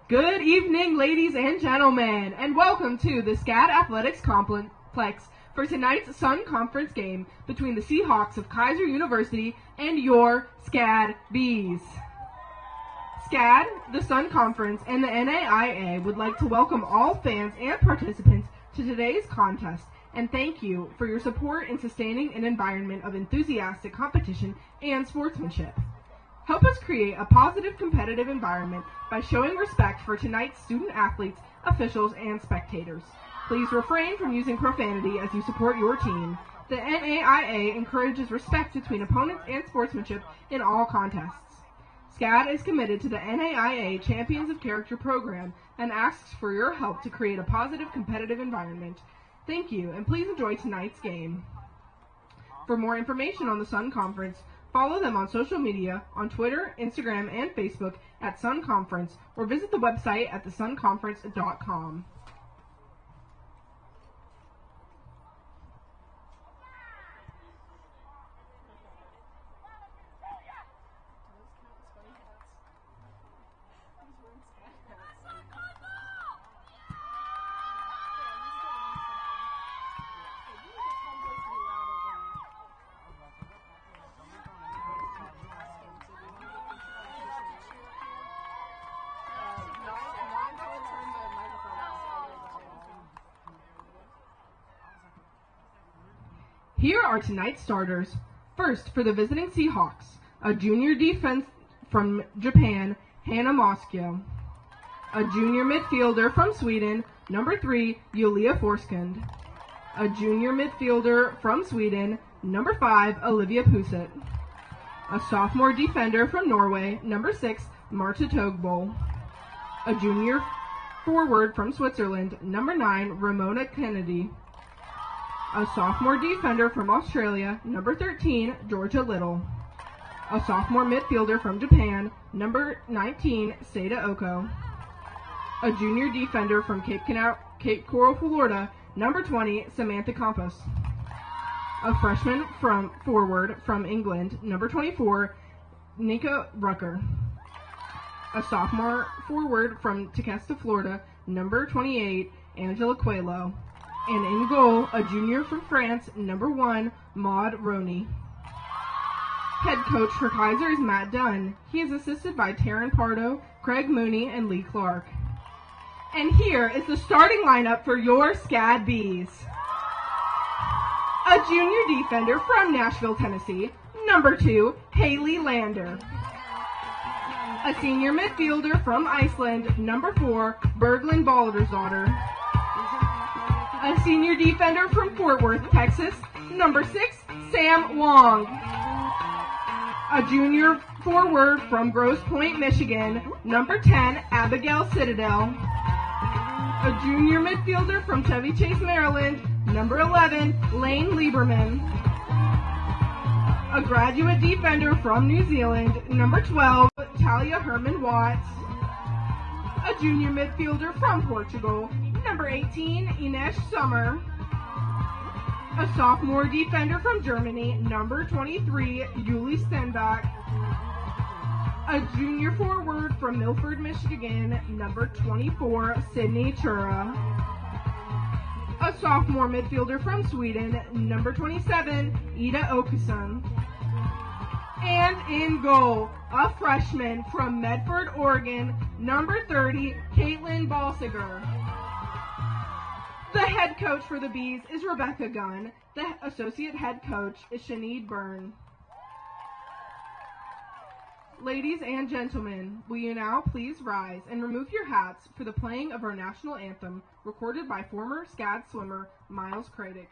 Good evening, ladies and gentlemen, and welcome to the SCAD Athletics Complex for tonight's Sun Conference game between the Seahawks of Keiser University and your SCAD Bees. SCAD, the Sun Conference, and the NAIA would like to welcome all fans and participants to today's contest and thank you for your support in sustaining an environment of enthusiastic competition and sportsmanship. Help us create a positive competitive environment by showing respect for tonight's student athletes, officials, and spectators. Please refrain from using profanity as you support your team. The NAIA encourages respect between opponents and sportsmanship in all contests. SCAD is committed to the NAIA Champions of Character program and asks for your help to create a positive competitive environment. Thank you, and please enjoy tonight's game. For more information on the Sun Conference, follow them on social media, on Twitter, Instagram, and Facebook at Sun Conference, or visit the website at thesunconference.com. Here are tonight's starters. First, for the visiting Seahawks, a junior defense from Japan, Hannah Moskio. A junior midfielder from Sweden, number 3, Julia Forskund. A junior midfielder from Sweden, number 5, Olivia Puset. A sophomore defender from Norway, number 6, Marta Togbol. A junior forward from Switzerland, number 9, Ramona Kennedy. A sophomore defender from Australia, number 13, Georgia Little. A sophomore midfielder from Japan, number 19, Seda Oko. A junior defender from Cape Coral, Florida, number 20, Samantha Campos. A freshman forward from England, number 24, Nika Rucker. A sophomore forward from Tequesta, Florida, number 28, Angela Coelho. And in goal, a junior from France, number 1, Maud Roney. Head coach for Keiser is Matt Dunn. He is assisted by Taryn Pardo, Craig Mooney, and Lee Clark. And here is the starting lineup for your SCAD Bees. A junior defender from Nashville, Tennessee, number 2, Haley Lander. A senior midfielder from Iceland, number 4, Berglund Baldersdottir. A senior defender from Fort Worth, Texas, number 6, Sam Wong. A junior forward from Grosse Pointe, Michigan, number 10, Abigail Citadel. A junior midfielder from Chevy Chase, Maryland, number 11, Lane Lieberman. A graduate defender from New Zealand, number 12, Talia Herman Watts. A junior midfielder from Portugal, number 18, Ines Sommer. A sophomore defender from Germany, number 23, Julie Stenbach. A junior forward from Milford, Michigan, number 24, Sydney Chura. A sophomore midfielder from Sweden, number 27, Ida Åkesson. And in goal, a freshman from Medford, Oregon, number 30, Caitlin Balsiger. The head coach for the Bees is Rebecca Gunn. The associate head coach is Shanied Byrne. Ladies and gentlemen, will you now please rise and remove your hats for the playing of our national anthem, recorded by former SCAD swimmer Miles Craddock.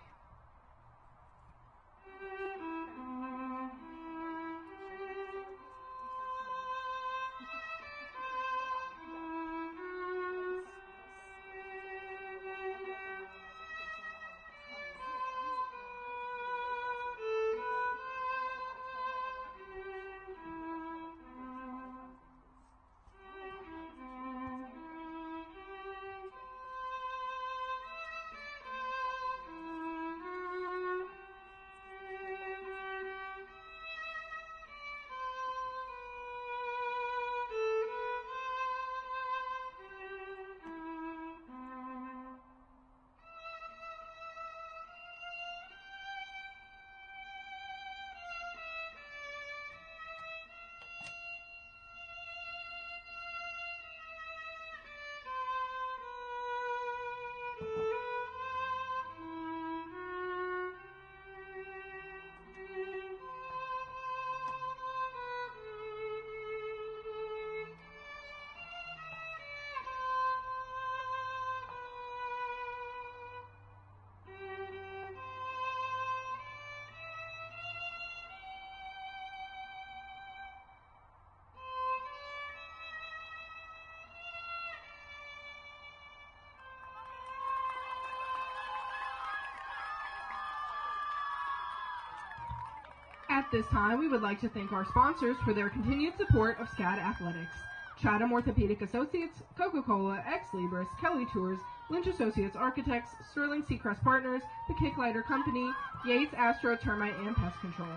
At this time, we would like to thank our sponsors for their continued support of SCAD Athletics. Chatham Orthopedic Associates, Coca-Cola, Ex Libris, Kelly Tours, Lynch Associates Architects, Sterling Seacrest Partners, The Kicklighter Company, Yates Astro Termite and Pest Control.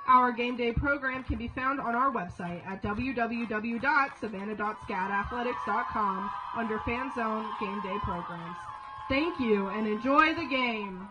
Our game day program can be found on our website at www.savannah.scadathletics.com under Fan Zone Game Day Programs. Thank you and enjoy the game.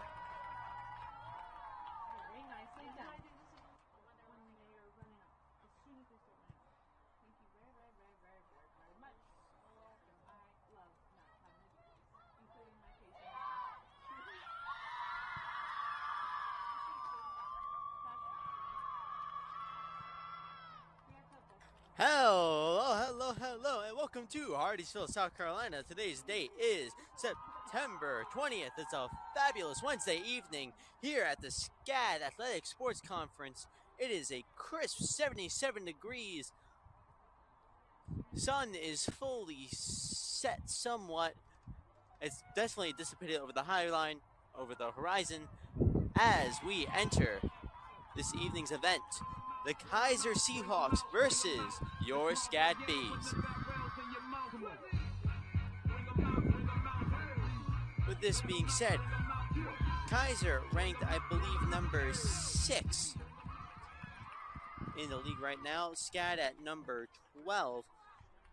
Hello, and welcome to Hardeesville, South Carolina. Today's date is September 20th. It's a fabulous Wednesday evening here at the SCAD Athletic Sports Conference. It is a crisp 77 degrees. Sun is fully set somewhat. It's definitely dissipated over the high line, over the horizon, as we enter this evening's event. The Keiser Seahawks versus your SCAD Bees. With this being said, Keiser ranked, I believe, number 6 in the league right now. SCAD at number 12.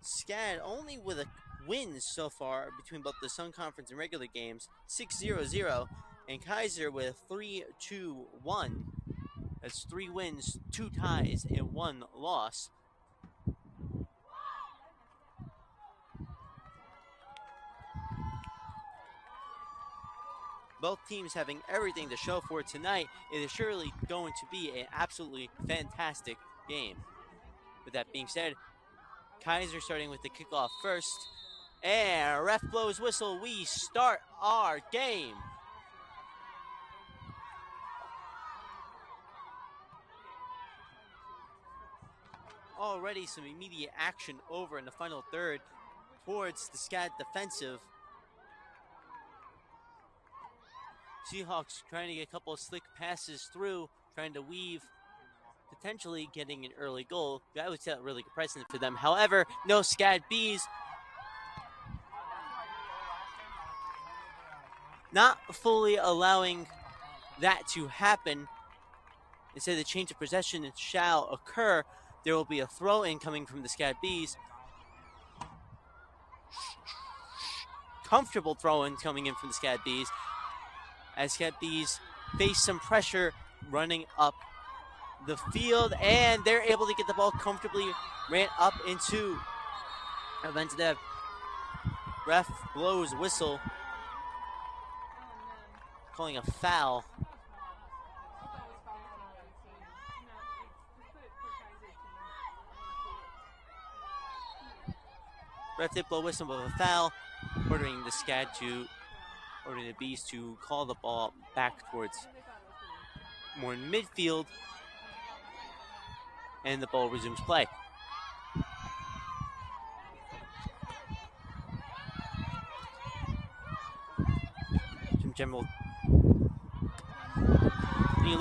SCAD only with a win so far between both the Sun Conference and regular games, 6-0-0, and Keiser with 3-2-1. That's 3 wins, 2 ties, and 1 loss. Both teams having everything to show for tonight. It is surely going to be an absolutely fantastic game. With that being said, Keiser starting with the kickoff first. And ref blows whistle. We start our game. Already some immediate action over in the final third towards the SCAD defensive. Seahawks trying to get a couple of slick passes through, trying to weave, potentially getting an early goal. That would set a really good precedent for them. However, no SCAD Bees. Not fully allowing that to happen. Instead, the change of possession shall occur. There will be a throw-in coming from the SCAD Bees. Comfortable throw-in coming in from the SCAD Bees. As SCAD Bees face some pressure running up the field, and they're able to get the ball comfortably ran up into Aventadeb. Ref blows whistle, calling a foul. Ref did blow whistle of a foul, ordering the Bees to call the ball back towards more midfield, and the ball resumes play. Jim General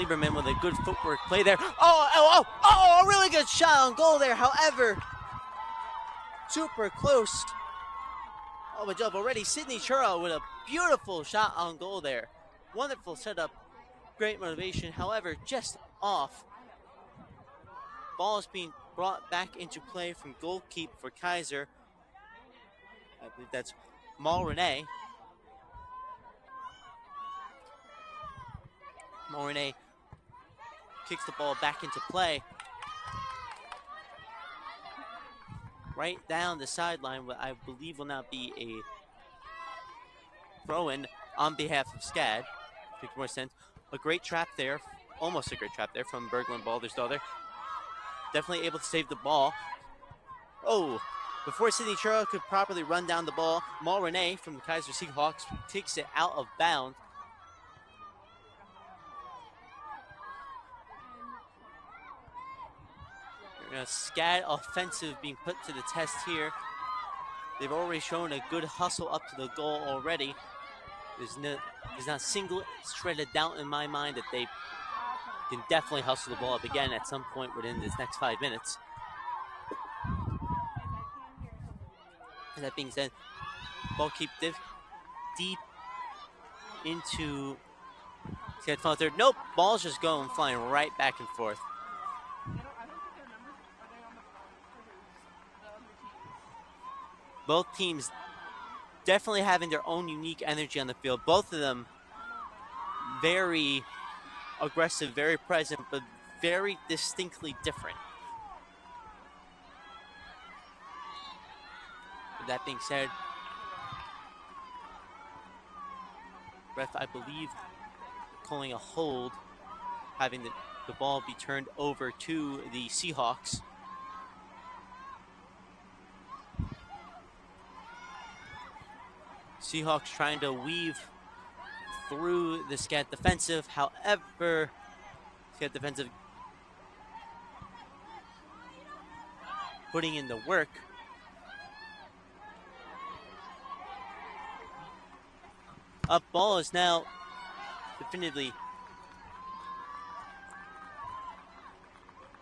Lieberman with a good footwork play there. A really good shot on goal there. However, super close. Oh, my job already. Sidney Chura with a beautiful shot on goal there. Wonderful setup. Great motivation. However, just off. Ball is being brought back into play from goalkeeper for Keiser. I believe that's Mulroney. Mulroney kicks the ball back into play. Right down the sideline, what I believe will now be a throw-in on behalf of SCAD. Makes more sense. A great trap there, almost a great trap there from Berglund Baldersdottir. Definitely able to save the ball. Oh, before Sidney Chura could properly run down the ball, Mulroney from the Keiser Seahawks takes it out of bounds. SCAD offensive being put to the test here. They've already shown a good hustle up to the goal already. There's not a single shred of doubt in my mind that they can definitely hustle the ball up again at some point within this next 5 minutes. And that being said, ball keep deep into SCAD final third. Nope, ball's just going flying right back and forth. Both teams definitely having their own unique energy on the field. Both of them very aggressive, very present, but very distinctly different. With that being said, ref, I believe, calling a hold, having the ball be turned over to the Seahawks. Seahawks trying to weave through the SCAD defensive. However, SCAD defensive putting in the work. Up ball is now definitively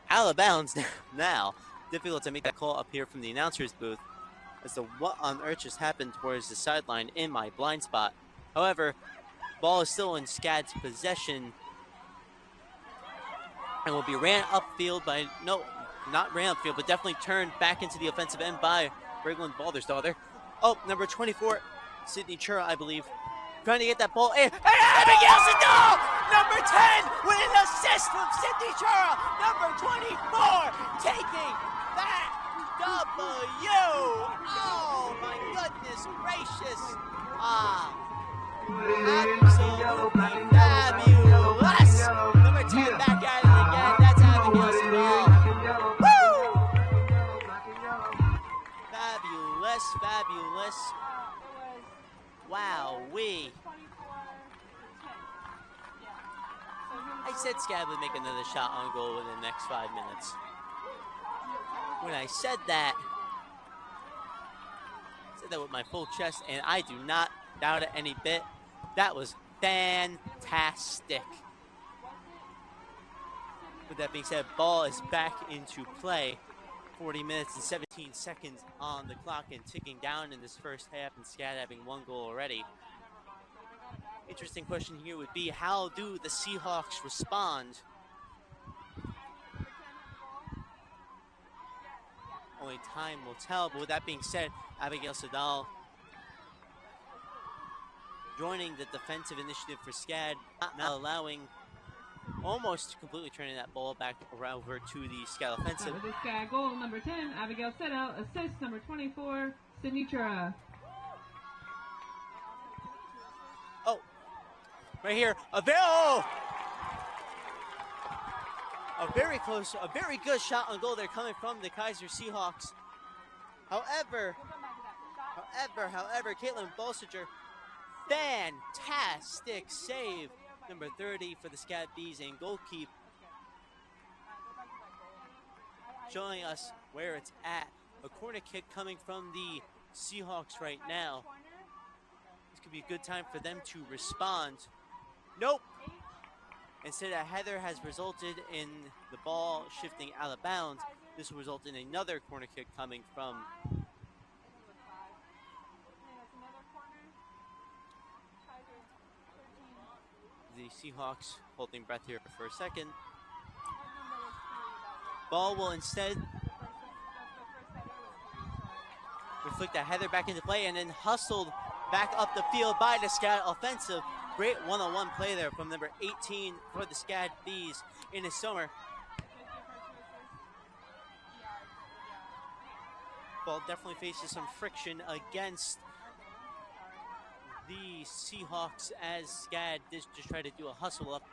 out of bounds now. Difficult to make that call up here from the announcer's booth as to what on earth just happened towards the sideline in my blind spot. However, ball is still in SCAD's possession and will be ran upfield by, no, not ran upfield, but definitely turned back into the offensive end by Berglund Baldersdottir. Oh, number 24, Sidney Chura, I believe, trying to get that ball in. And Abigail Sadal, number 10, with an assist from Sidney Chura, number 24, taking that W. Oh, my goodness gracious. Absolutely fabulous. Number 10 back at it again. That's Abigail Sadal. Woo! Fabulous, fabulous. Wowee. I said SCAD would make another shot on goal within the next 5 minutes. When I said that with my full chest, and I do not doubt it any bit. That was fantastic. With that being said, ball is back into play. 40 minutes and 17 seconds on the clock and ticking down in this first half, and SCAD having one goal already. Interesting question here would be, how do the Seahawks respond? Only time will tell, but with that being said, Abigail Sadal joining the defensive initiative for SCAD, not allowing almost completely turning that ball back around over to the SCAD offensive. That was a SCAD goal, number 10, Abigail Settle. Assist, number 24, Sydney Chura. Oh, right here, a very close, a very good shot on goal there coming from the Keiser Seahawks. However, Caitlin Bolsinger, fantastic save. Number 30 for the SCAD Bees and goalkeep, showing us where it's at. A corner kick coming from the Seahawks right now. This could be a good time for them to respond. Nope. Instead, a header has resulted in the ball shifting out of bounds. This will result in another corner kick coming from the Seahawks. Holding breath here for a second. Ball will instead reflect a header back into play and then hustled back up the field by the SCAD offensive. Great one-on-one play there from number 18 for the SCAD Bees in the summer. Ball definitely faces some friction against the Seahawks as SCAD just try to do a hustle up.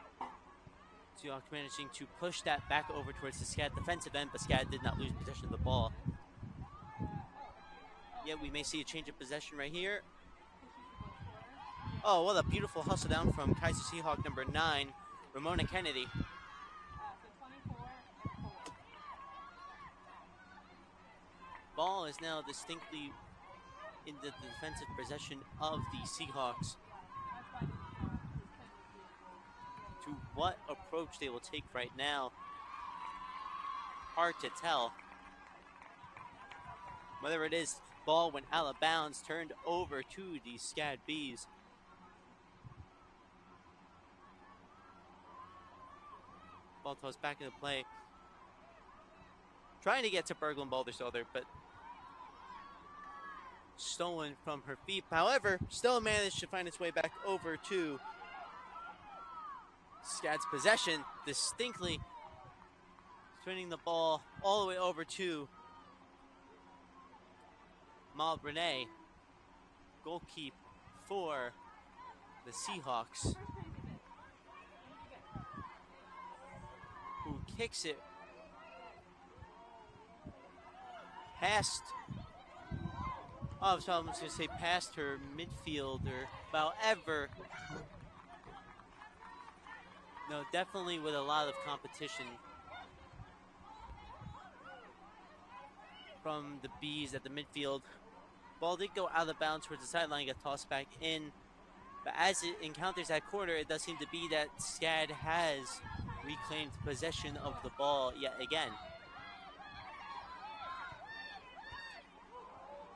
Seahawks managing to push that back over towards the SCAD defensive end, but SCAD did not lose possession of the ball. Yet we may see a change of possession right here. Oh, what a beautiful hustle down from Keiser Seahawk number 9, Ramona Kennedy. Ball is now distinctly in the defensive possession of the Seahawks. To what approach they will take right now, hard to tell. Whether it is ball went out of bounds, turned over to the SCAD Bees. Ball tossed back into play. Trying to get to Berglund Baldersoder, but stolen from her feet. However, still managed to find its way back over to SCAD's possession, distinctly turning the ball all the way over to Maud Renee, goalkeep for the Seahawks, who kicks it past, so I'm just going to say past her midfielder. However, no, definitely with a lot of competition from the Bees at the midfield. Ball did go out of bounds towards the sideline, got tossed back in. But as it encounters that corner, it does seem to be that SCAD has reclaimed possession of the ball yet again.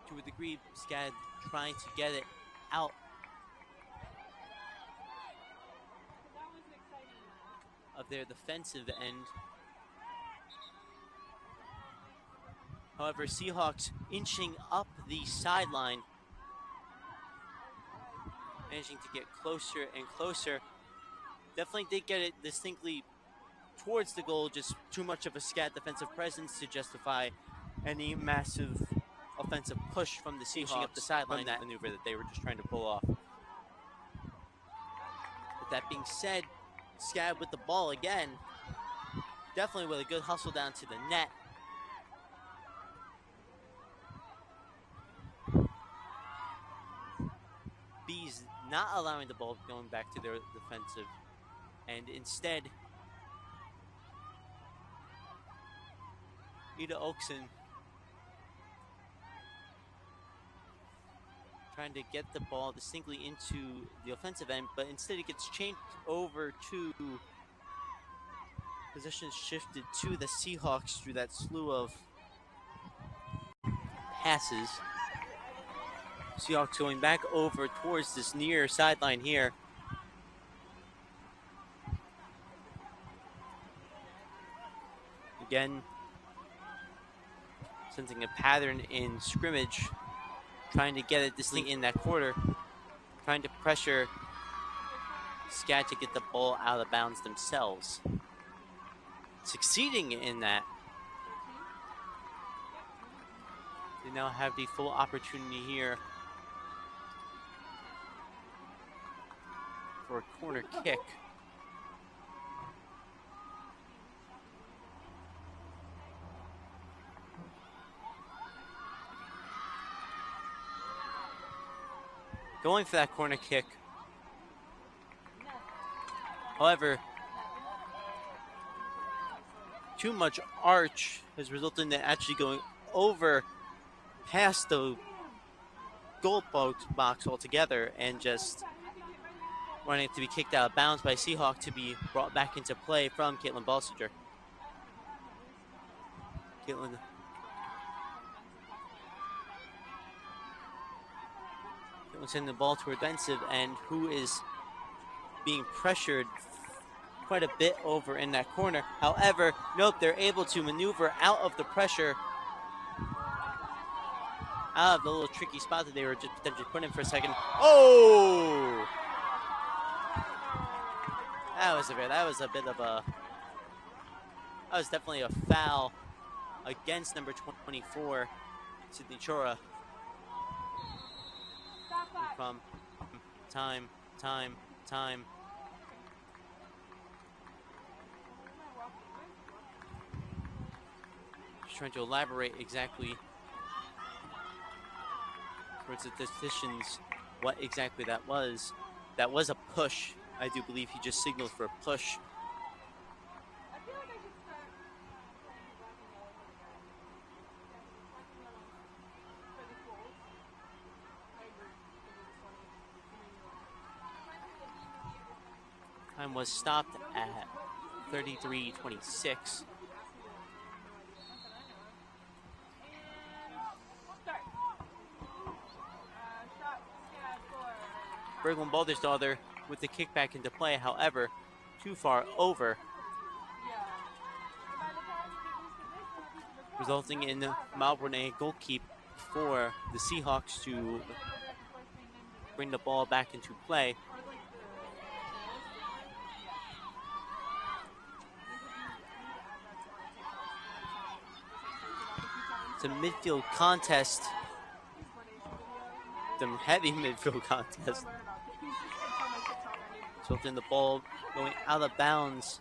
To a degree, SCAD trying to get it out of their defensive end. However, Seahawks inching up the sideline, managing to get closer and closer. Definitely did get it distinctly towards the goal, just too much of a SCAD defensive presence to justify any massive offensive push from the Seahawks up the sideline, that maneuver that they were just trying to pull off. But that being said, SCAD with the ball again, definitely with a good hustle down to the net. Bees not allowing the ball going back to their defensive, and instead Ida Oakson trying to get the ball distinctly into the offensive end, but instead it gets changed over to possession shifted to the Seahawks through that slew of passes. Seahawks going back over towards this near sideline here. Again, sensing a pattern in scrimmage, trying to get it distinctly in that quarter, trying to pressure SCAD to get the ball out of bounds themselves. Succeeding in that, they now have the full opportunity here for a corner kick. Going for that corner kick. However, too much arch has resulted in it actually going over past the goal box altogether and just wanting it to be kicked out of bounds by Seahawk to be brought back into play from Caitlin Balsinger. Caitlin sending the ball to her defensive end, who is being pressured quite a bit over in that corner. However, nope, they're able to maneuver out of the pressure, out of the little tricky spot that they were just potentially put in for a second. Oh! That was definitely a foul against number 24, Sydney Chora. From time. Just trying to elaborate exactly towards the decisions what exactly that was. That was a push. I do believe he just signaled for a push. Time was stopped at 33:26. Berglund Baldersdottir with the kickback into play, however, too far over, resulting in Malbrunnet goalkeep for the Seahawks to bring the ball back into play. It's a midfield contest. The heavy midfield contest. So then the ball going out of bounds.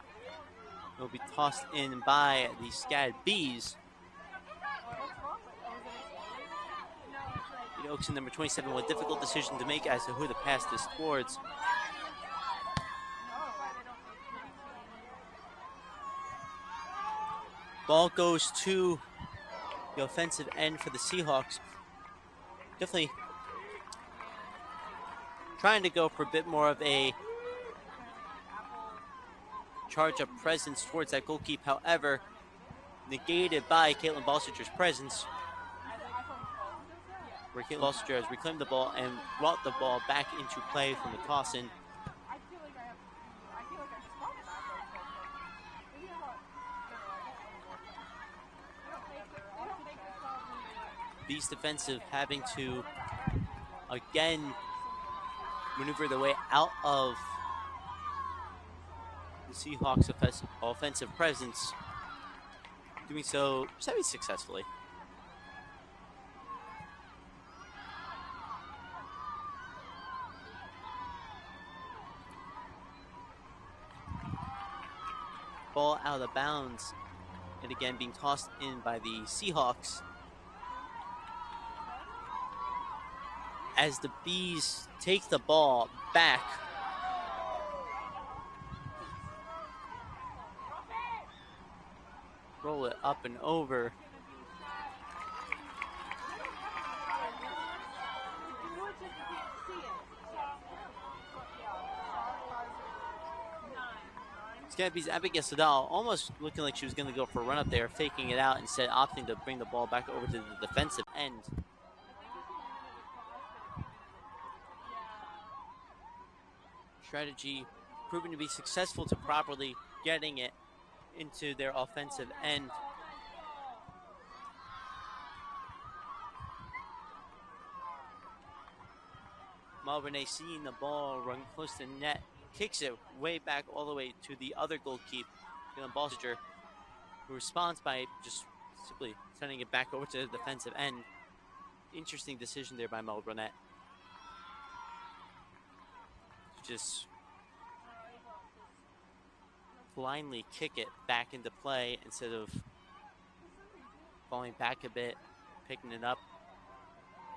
It will be tossed in by the SCAD Bees. The Oaks in number 27 with a difficult decision to make as to who to pass this towards. Ball goes to the offensive end for the Seahawks. Definitely trying to go for a bit more of a charge-up presence towards that goalkeep. However, negated by Caitlin Balsinger's presence, where Caitlin Balsinger has reclaimed the ball and brought the ball back into play from the toss-in. These defensive having to again maneuver their way out of the Seahawks' offensive presence, doing so semi-successfully. Ball out of bounds, and again being tossed in by the Seahawks, as the Bees take the ball back. Roll it up and over. SCAD Abigail Sadal almost looking like she was going to go for a run up there, faking it out, instead opting to bring the ball back over to the defensive end. Strategy proving to be successful to properly getting it into their offensive end. Malbrunnet seeing the ball run close to the net, kicks it way back all the way to the other goalkeeper, Balsinger, who responds by just simply sending it back over to the defensive end. Interesting decision there by Mel Brunette. Just blindly kick it back into play instead of falling back a bit, picking it up,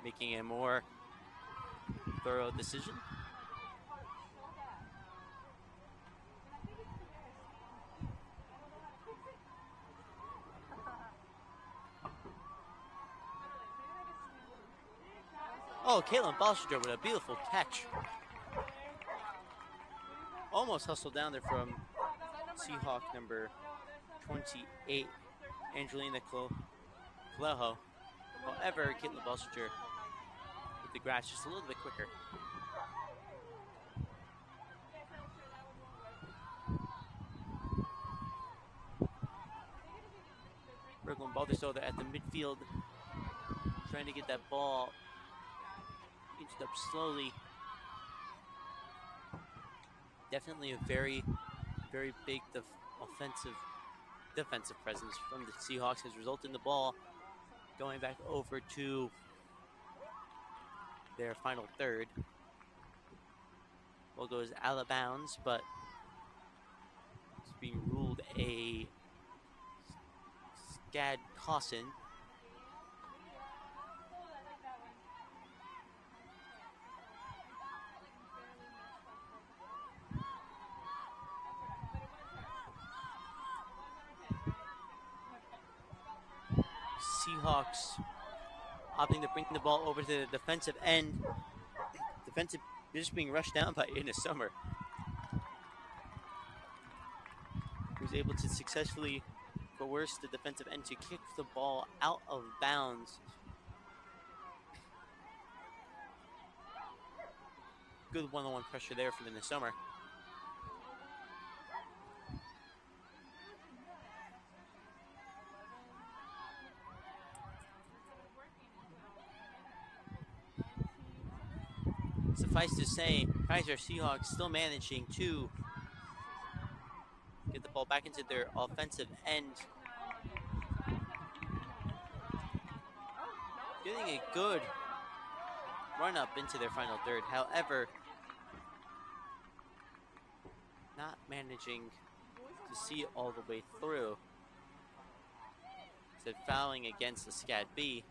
making a more thorough decision. Oh, Caitlin Balsinger with a beautiful catch. Almost hustled down there from Seahawk number 28, Angelina Colejo. However, Caitlin Balsinger with the grass just a little bit quicker. Brooklyn Baldersoder at the midfield, trying to get that ball inched up slowly. Definitely a very, very big defensive presence from the Seahawks has resulted in the ball going back over to their final third. Ball goes out of bounds, but it's being ruled a SCAD caution. Seahawks opting to bring the ball over to the defensive end. Defensive just being rushed down by Ina Summer, who's able to successfully coerce the defensive end to kick the ball out of bounds. Good one-on-one pressure there for Ina Summer. Suffice to say, Keiser Seahawks still managing to get the ball back into their offensive end. Getting a good run up into their final third. However, not managing to see it all the way through. Instead fouling against the SCAD B,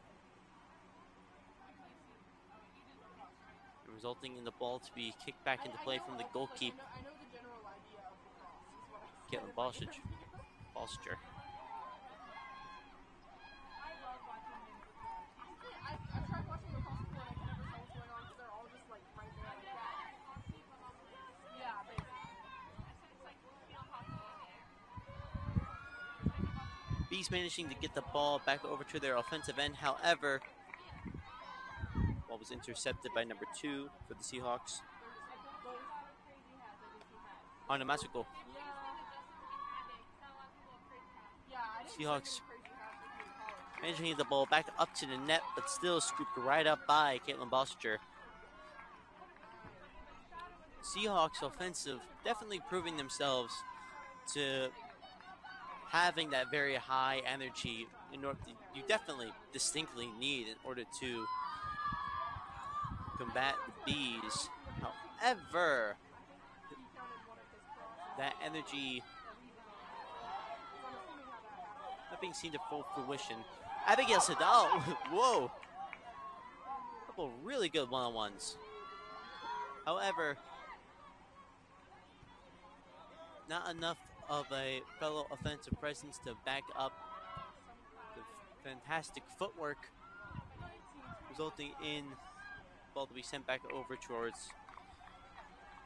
resulting in the ball to be kicked back into play from the goalkeeper, Caitlin Balsinger. B's managing to get the ball back over to their offensive end. However, ball was intercepted by number 2 for the Seahawks, Anna Masuko. Seahawks managing to get the ball back up to the net, but still scooped right up by Caitlin Balsinger. Seahawks offensive definitely proving themselves to having that very high energy in order you definitely distinctly need in order to combat the Bees. However, that energy not being seen to full fruition. Abigail Sadal, whoa, a couple really good one-on-ones. However, not enough of a fellow offensive presence to back up the fantastic footwork, resulting in the ball to be sent back over towards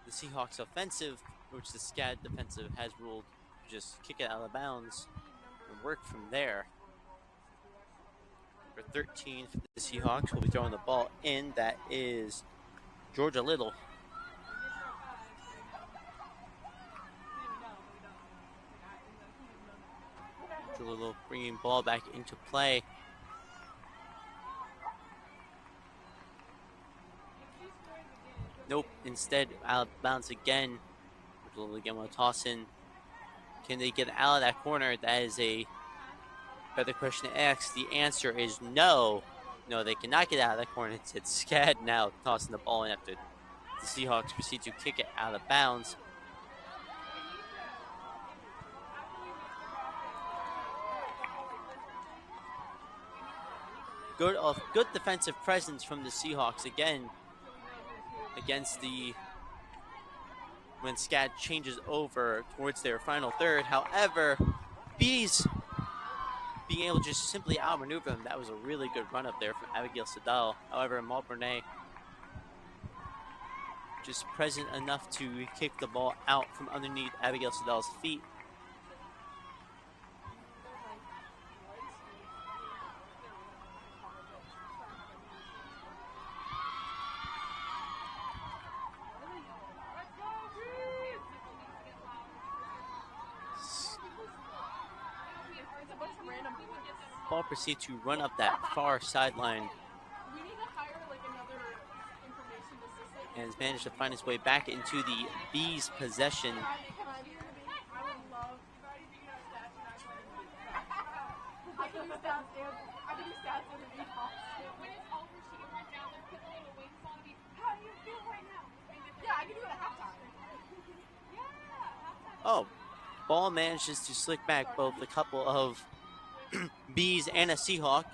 the Seahawks offensive, which the SCAD defensive has ruled to just kick it out of bounds and work from there. Number 13 for the Seahawks will be throwing the ball in. That is Georgia Little. Little bringing ball back into play. Nope, instead out of bounds again. They'll again want to toss in. Can they get out of that corner? That is a better question to ask. The answer is no. No, they cannot get out of that corner. It's SCAD now tossing the ball in after the Seahawks proceed to kick it out of bounds. Good defensive presence from the Seahawks again against when SCAD changes over towards their final third. However, Bees being able to just simply outmaneuver them. That was a really good run up there from Abigail Sedal. However, Malbernay just present enough to kick the ball out from underneath Abigail Sedal's feet. Ball proceeds to run up that far sideline and has managed to find his way back into the Bees' possession. Oh, ball manages to slick back both a couple of Bees and a Seahawk.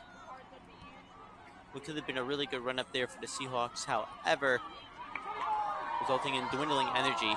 What could have been a really good run up there for the Seahawks, however, resulting in dwindling energy.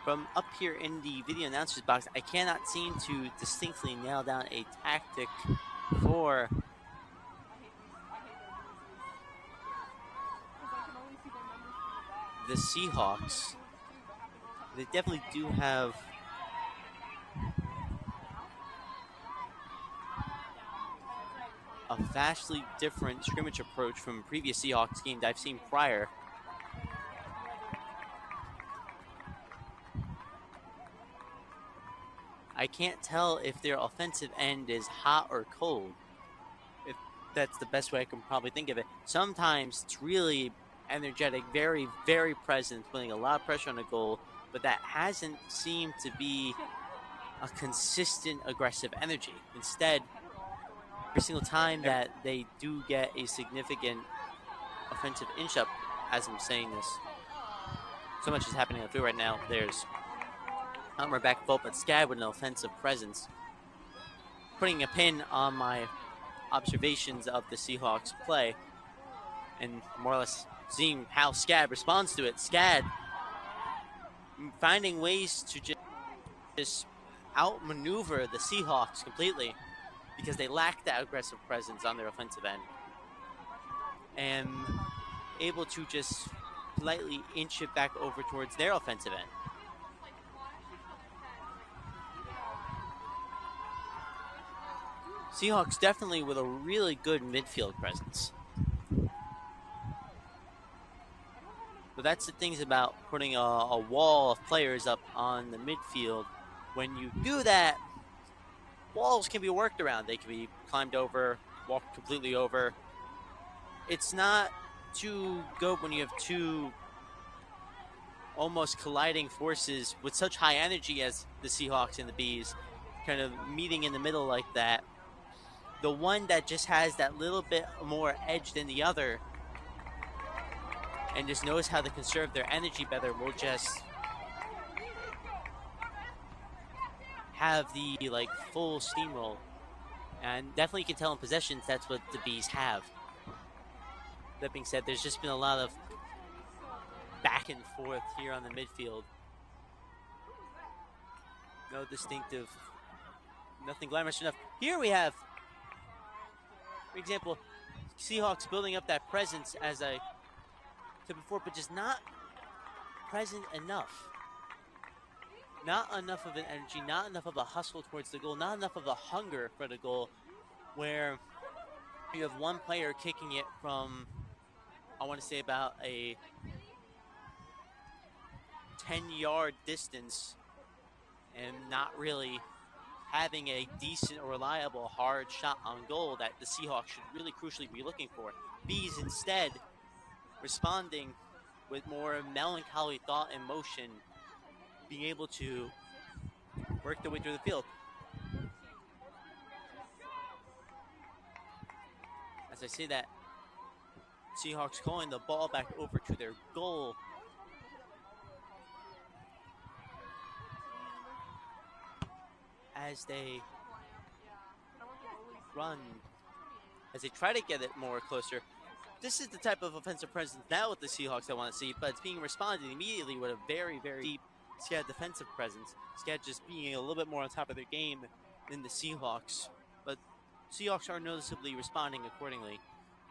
From up here in the video announcers box, I cannot seem to distinctly nail down a tactic for the Seahawks. They definitely do have a vastly different scrimmage approach from previous Seahawks games I've seen prior. I can't tell if their offensive end is hot or cold, if that's the best way I can probably think of it. Sometimes it's really energetic, very, very present, putting a lot of pressure on the goal, but that hasn't seemed to be a consistent aggressive energy. Instead, every single time that they do get a significant offensive inch up, as I'm saying this, so much is happening on the field right now. There's Elmer back and forth, but SCAD with an offensive presence. Putting a pin on my observations of the Seahawks play and more or less seeing how SCAD responds to it. SCAD finding ways to just outmaneuver the Seahawks completely because they lack that aggressive presence on their offensive end, and able to just politely inch it back over towards their offensive end. Seahawks definitely with a really good midfield presence. But that's the things about putting a wall of players up on the midfield. When you do that, walls can be worked around. They can be climbed over, walked completely over. It's not too good when you have two almost colliding forces with such high energy as the Seahawks and the Bees kind of meeting in the middle like that. The one that just has that little bit more edge than the other and just knows how to conserve their energy better will just have the full steamroll. And definitely you can tell in possessions that's what the Bees have. That being said, there's just been a lot of back and forth here on the midfield. No distinctive, nothing glamorous enough. Here we have, for example, Seahawks building up that presence, as I said before, but just not present enough. not enough of an energy, not enough of a hustle towards the goal, not enough of a hunger for the goal, where you have one player kicking it from, I want to say, about a 10-yard distance and not really having a decent or reliable hard shot on goal that the Seahawks should really crucially be looking for. Bees instead responding with more melancholy thought and motion, being able to work their way through the field. As I say that, Seahawks calling the ball back over to their goal. As they run, as they try to get it more closer. This is the type of offensive presence now with the Seahawks I want to see, but it's being responded immediately with a very, very deep SCAD defensive presence. SCAD just being a little bit more on top of their game than the Seahawks, but Seahawks are noticeably responding accordingly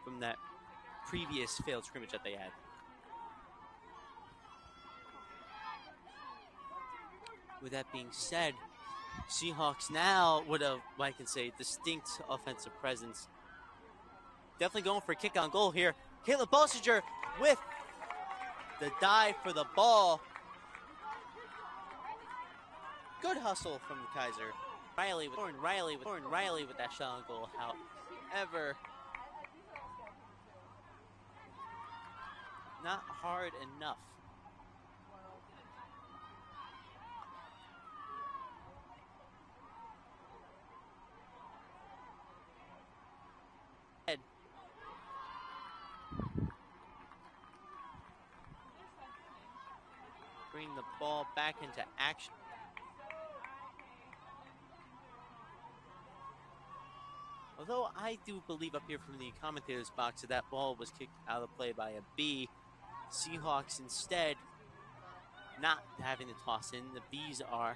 from that previous failed scrimmage that they had. With that being said, Seahawks now with a, I can say, distinct offensive presence. Definitely going for a kick on goal here. Caleb Bolsinger with the dive for the ball. Good hustle from the Keiser. Riley with that shot on goal. However, not hard enough. Bring the ball back into action. Although I do believe up here from the commentator's box that that ball was kicked out of play by a B, Seahawks instead not having to toss in. The Bs are,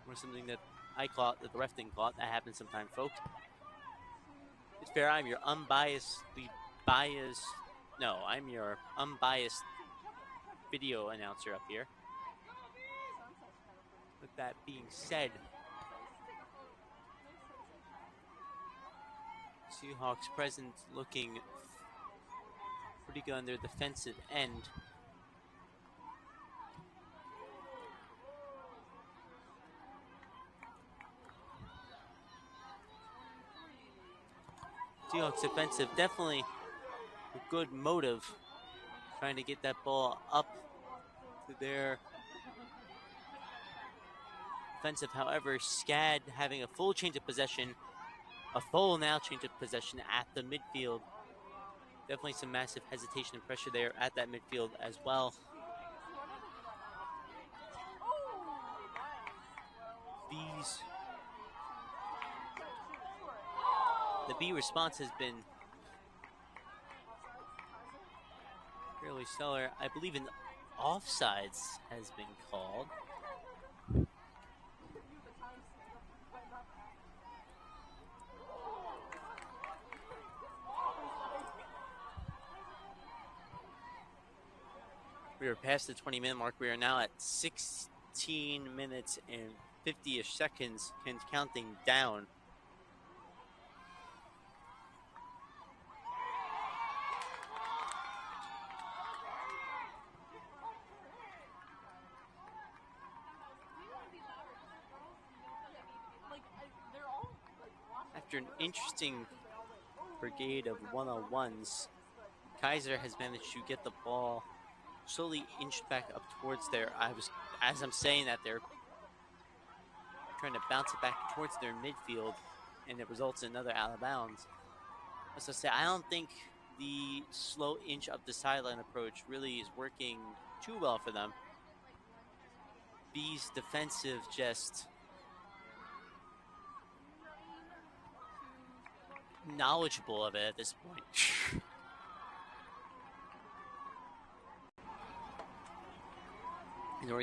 or something that I caught, that the ref didn't call it. That happens sometimes, folks. It's fair, I'm your unbiased video announcer up here. With that being said, Seahawks present looking pretty good on their defensive end. Seahawks defensive, definitely a good motive, trying to get that ball up to their offensive. However, SCAD having a full change of possession, a full now change of possession at the midfield. Definitely some massive hesitation and pressure there at that midfield as well. The B response has been fairly stellar. I believe an offsides has been called. We are past the 20-minute mark. We are now at 16 minutes and 50-ish seconds and counting down. After an interesting brigade of one-on-ones, Keiser has managed to get the ball slowly inched back up towards as I'm saying that, they're trying to bounce it back towards their midfield, and it results in another out of bounds. As I say, I don't think the slow inch up the sideline approach really is working too well for them. B's defensive just knowledgeable of it at this point.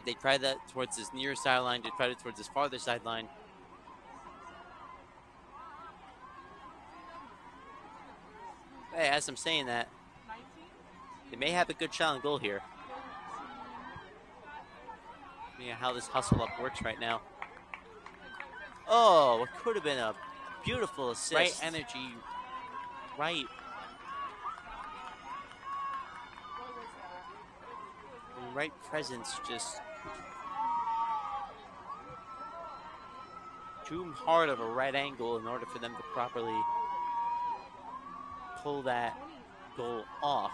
They try that towards this near sideline, they tried it towards this farther sideline. Hey, as I'm saying that, they may have a good shot on goal here. Yeah, how this hustle up works right now. Oh, it could have been a beautiful assist. Right energy, right. And right presence just too hard of a right angle in order for them to properly pull that goal off.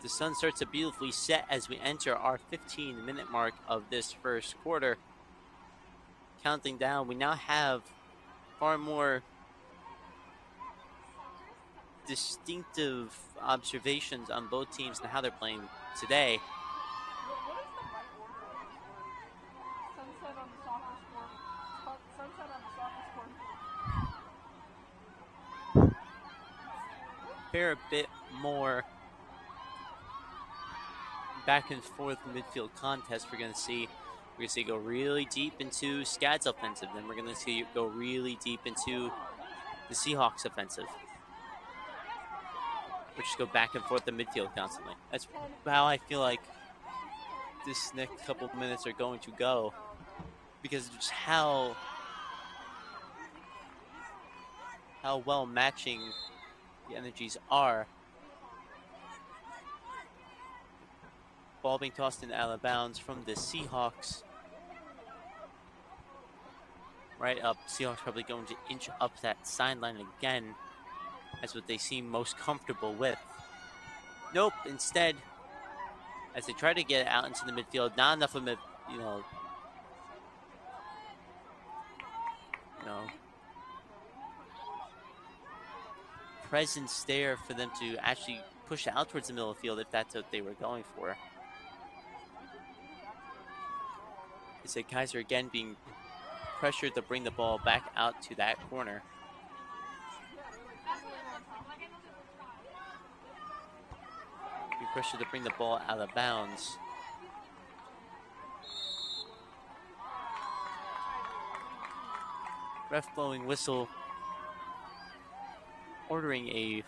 The sun starts to beautifully set as we enter our 15-minute mark of this first quarter. Counting down, we now have far more distinctive observations on both teams and how they're playing today. Sunset on the soccer score. Sunset on the soccer score. Fair a bit more back and forth midfield contest we're going to see. We're going to see go really deep into SCAD's offensive. Then we're going to see it go really deep into the Seahawks offensive. Which just go back and forth the midfield constantly. That's how I feel like this next couple of minutes are going to go. Because of just how well matching the energies are. Ball being tossed in out of bounds from the Seahawks. Right up. Seahawks probably going to inch up that sideline again. That's what they seem most comfortable with. Nope. Instead, as they try to get out into the midfield, not enough of it, presence there for them to actually push out towards the middle of the field if that's what they were going for. It's a Keiser again being pressured to bring the ball back out to that corner. Being pressured to bring the ball out of bounds. Ref blowing whistle, ordering a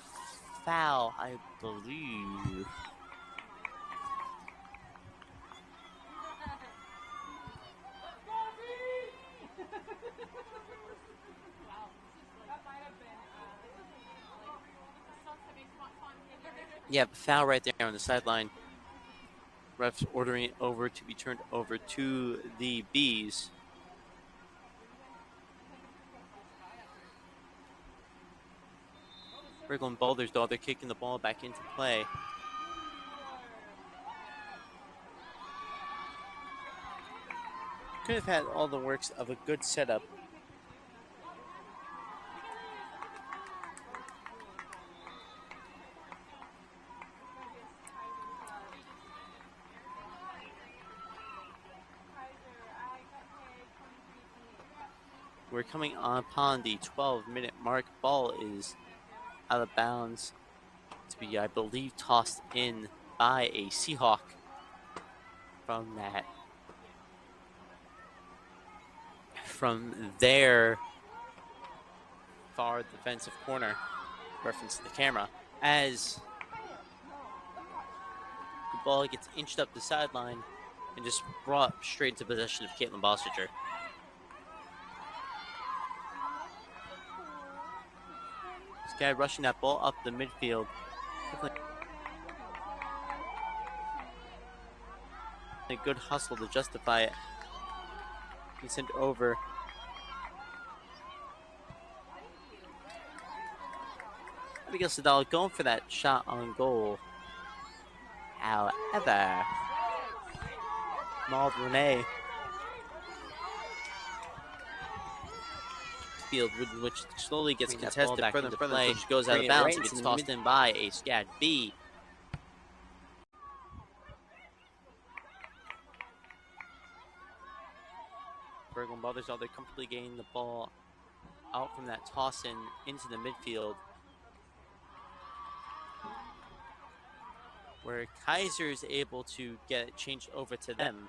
foul, I believe. Yeah, foul right there on the sideline. Refs ordering it over to be turned over to the Bees. Briggle and Baldersdale, they're kicking the ball back into play. Could have had all the works of a good setup. We're coming upon the 12-minute mark. Ball is out of bounds to be, I believe, tossed in by a Seahawk from their far defensive corner, reference to the camera, as the ball gets inched up the sideline and just brought straight into possession of Caitlin Bossiger. SCAD rushing that ball up the midfield. A good hustle to justify it. He sent over. Abigail Sadal going for that shot on goal. However, Maud Renee field, which slowly gets contested back into play, which goes out of bounds and gets tossed in by a SCAD B. Berglund Brothers, they're comfortably getting the ball out from that toss-in into the midfield, where Keiser is able to get it changed over to them.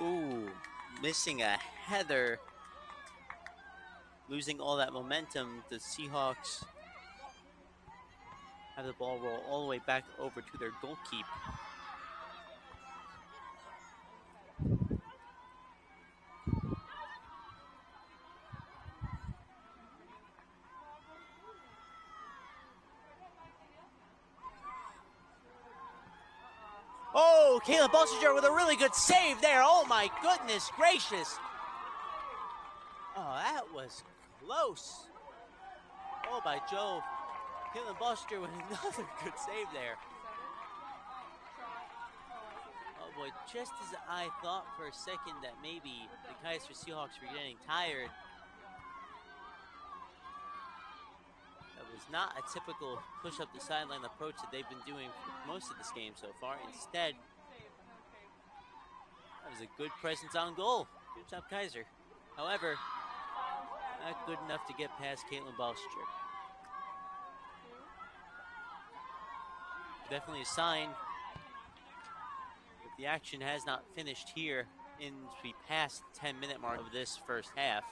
Ooh, missing a header. Losing all that momentum. The Seahawks have the ball roll all the way back over to their goalkeeper. Oh, Caleb Bolsinger with a really good save there. Oh my goodness gracious. Oh, that was close. Oh, by Jove. Caleb Bolsinger with another good save there. Oh boy, just as I thought for a second that maybe the Keiser Seahawks were getting tired. That was not a typical push up the sideline approach that they've been doing for most of this game so far. Instead, that was a good presence on goal. Good job, Keiser. However, not good enough to get past Caitlin Bolsinger. Definitely a sign that the action has not finished here in the past 10-minute mark of this first half.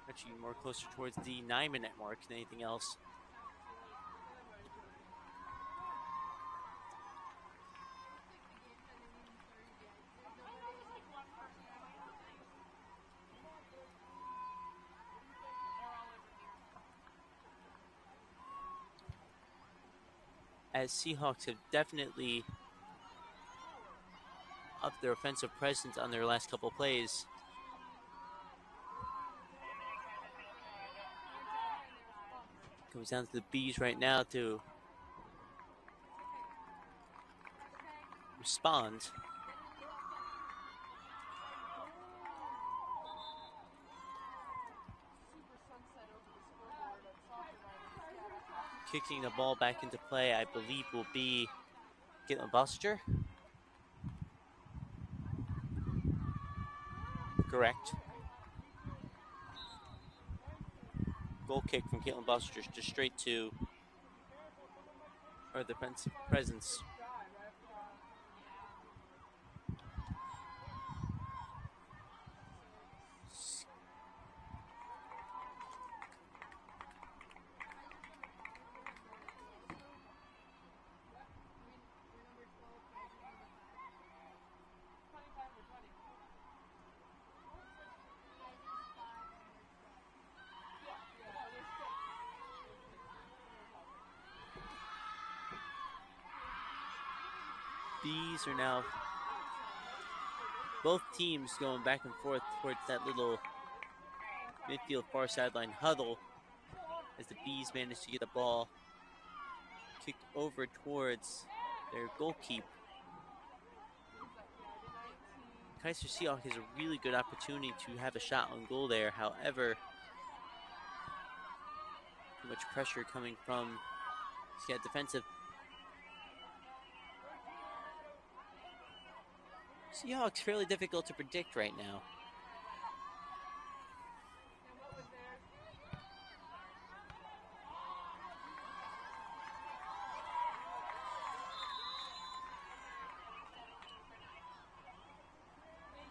Actually, more closer towards the 9-minute mark than anything else. As Seahawks have definitely upped their offensive presence on their last couple plays. Comes down to the Bees right now to respond. Kicking the ball back into play, I believe, will be Caitlin Bolsinger. Correct. Goal kick from Caitlin Bolsinger just straight to her defensive presence. These are now both teams going back and forth towards that little midfield far sideline huddle as the Bees manage to get the ball kicked over towards their goalkeeper. Keiser Seahawks has a really good opportunity to have a shot on goal there. However, too much pressure coming from SCAD defensive. Seahawks fairly difficult to predict right now.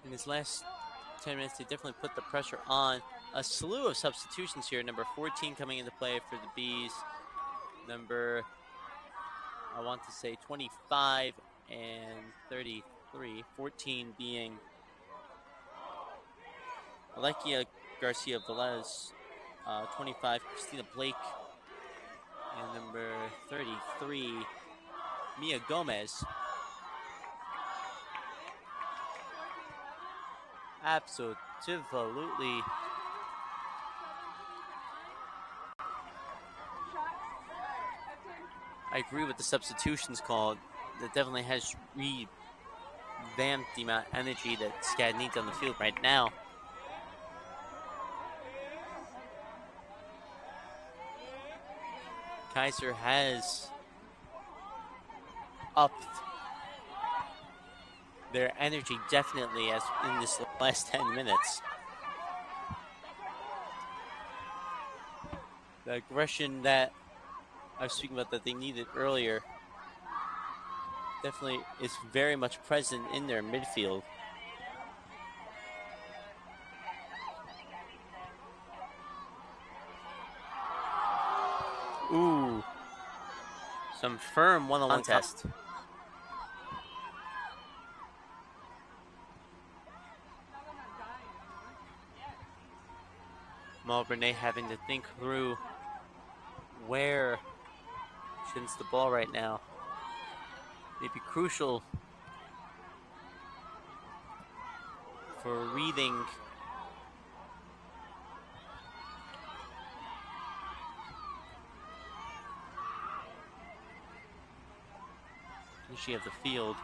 In this last 10 minutes, they definitely put the pressure on. A slew of substitutions here. Number 14 coming into play for the Bees. Number, I want to say 25 and 33. 14 being Alekia Garcia Velez. 25, Christina Blake. And number 33, Mia Gomez. Absolutely. I agree with the substitutions called. That definitely has revamped the amount of energy that SCAD needs on the field right now. Keiser has upped their energy definitely as in this last 10 minutes. The aggression that I was speaking about that they needed earlier definitely is very much present in their midfield. Ooh. Some firm one-on-one test. Renee having to think through where she sends the ball right now. May be crucial for reading she of the field.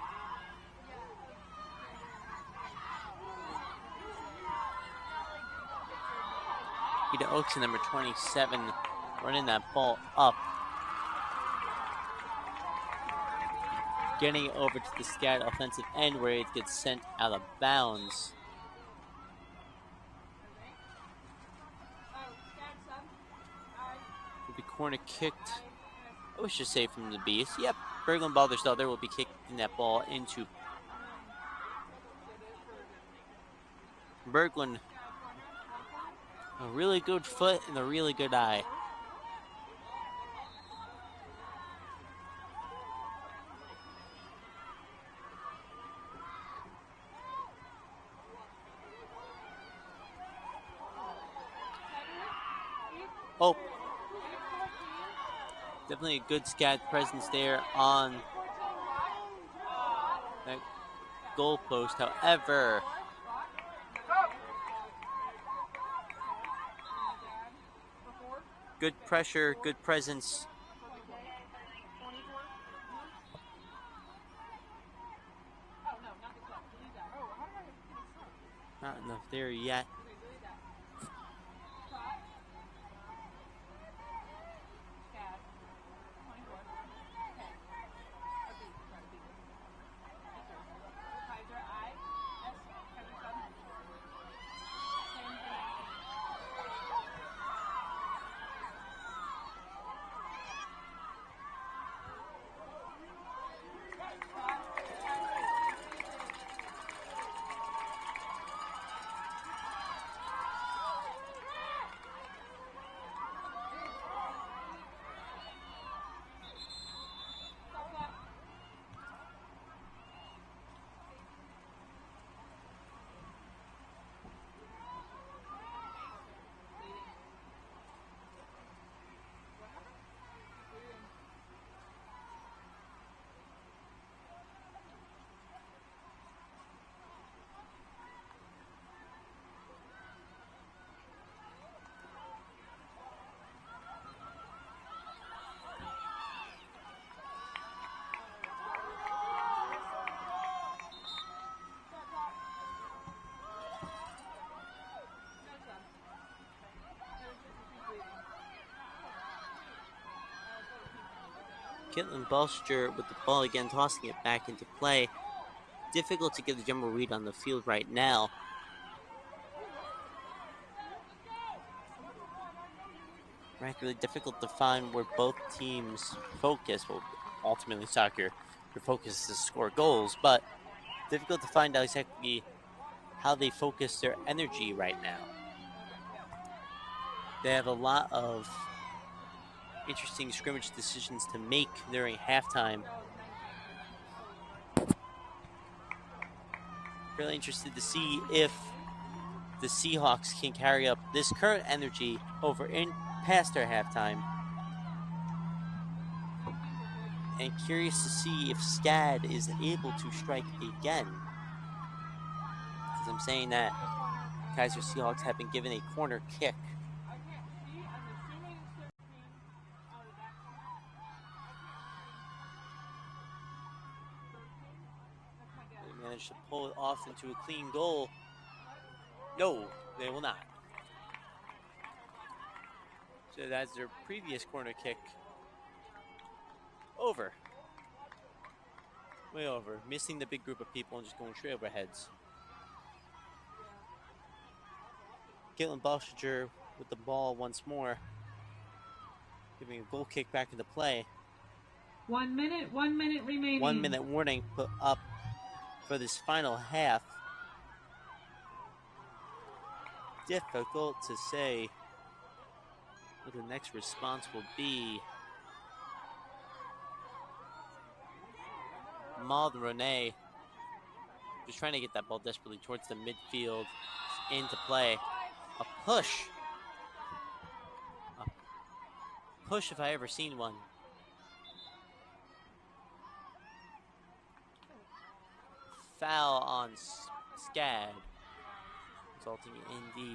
Ida Oakson, number 27, running that ball up. Getting it over to the SCAD offensive end where it gets sent out of bounds. Will be corner kicked. I wish to say from the Beast. Yep, Berglund Balderstadter will be kicking that ball into Berglund. A really good foot and a really good eye. Oh, definitely a good SCAD presence there on that goalpost. However, good pressure, good presence. Not enough there yet. Caitlin Balster with the ball again, tossing it back into play. Difficult to get the general read on the field right now. Really difficult to find where both teams focus. Well, ultimately soccer, your focus is to score goals, but difficult to find out exactly how they focus their energy right now. They have a lot of interesting scrimmage decisions to make during halftime. Really interested to see if the Seahawks can carry up this current energy over in past their halftime. And curious to see if SCAD is able to strike again. As I'm saying that, Keiser Seahawks have been given a corner kick. They managed to pull it off into a clean goal. No, they will not. So that's their previous corner kick. Over. Way over. Missing the big group of people and just going straight over heads. Caitlin Balsinger with the ball once more. Giving a goal kick back into play. 1 minute remaining. 1 minute warning put up for this final half. Difficult to say what the next response will be. Maud Renee just trying to get that ball desperately towards the midfield into play. A push. A push if I ever seen one. Foul on SCAD, resulting in the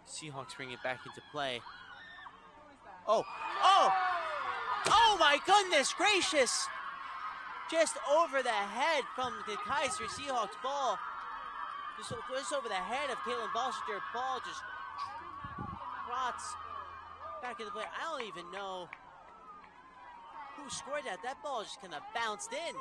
Seahawks bring it back into play. Oh! My goodness gracious! Just over the head from the Keiser Seahawks ball. Just over the head of Caitlin Balsinger. Ball just trots back into play. I don't even know who scored that. That ball just kind of bounced in.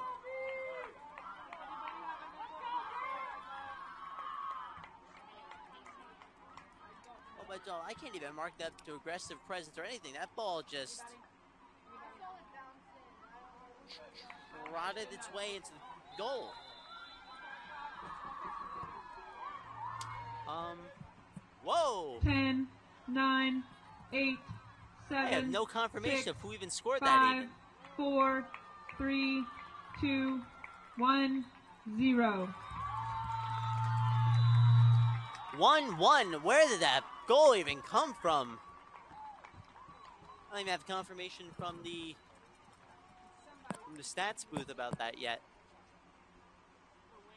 Oh my God, I can't even mark that to aggressive presence or anything. That ball just trotted its way into the goal. Whoa! 10, 9, 8, 7. I have no confirmation 6, of who even scored 5, that even. 4, 3, 2, 1, 0. 1-1. Where did that goal even come from? I don't even have confirmation from the stats booth about that yet.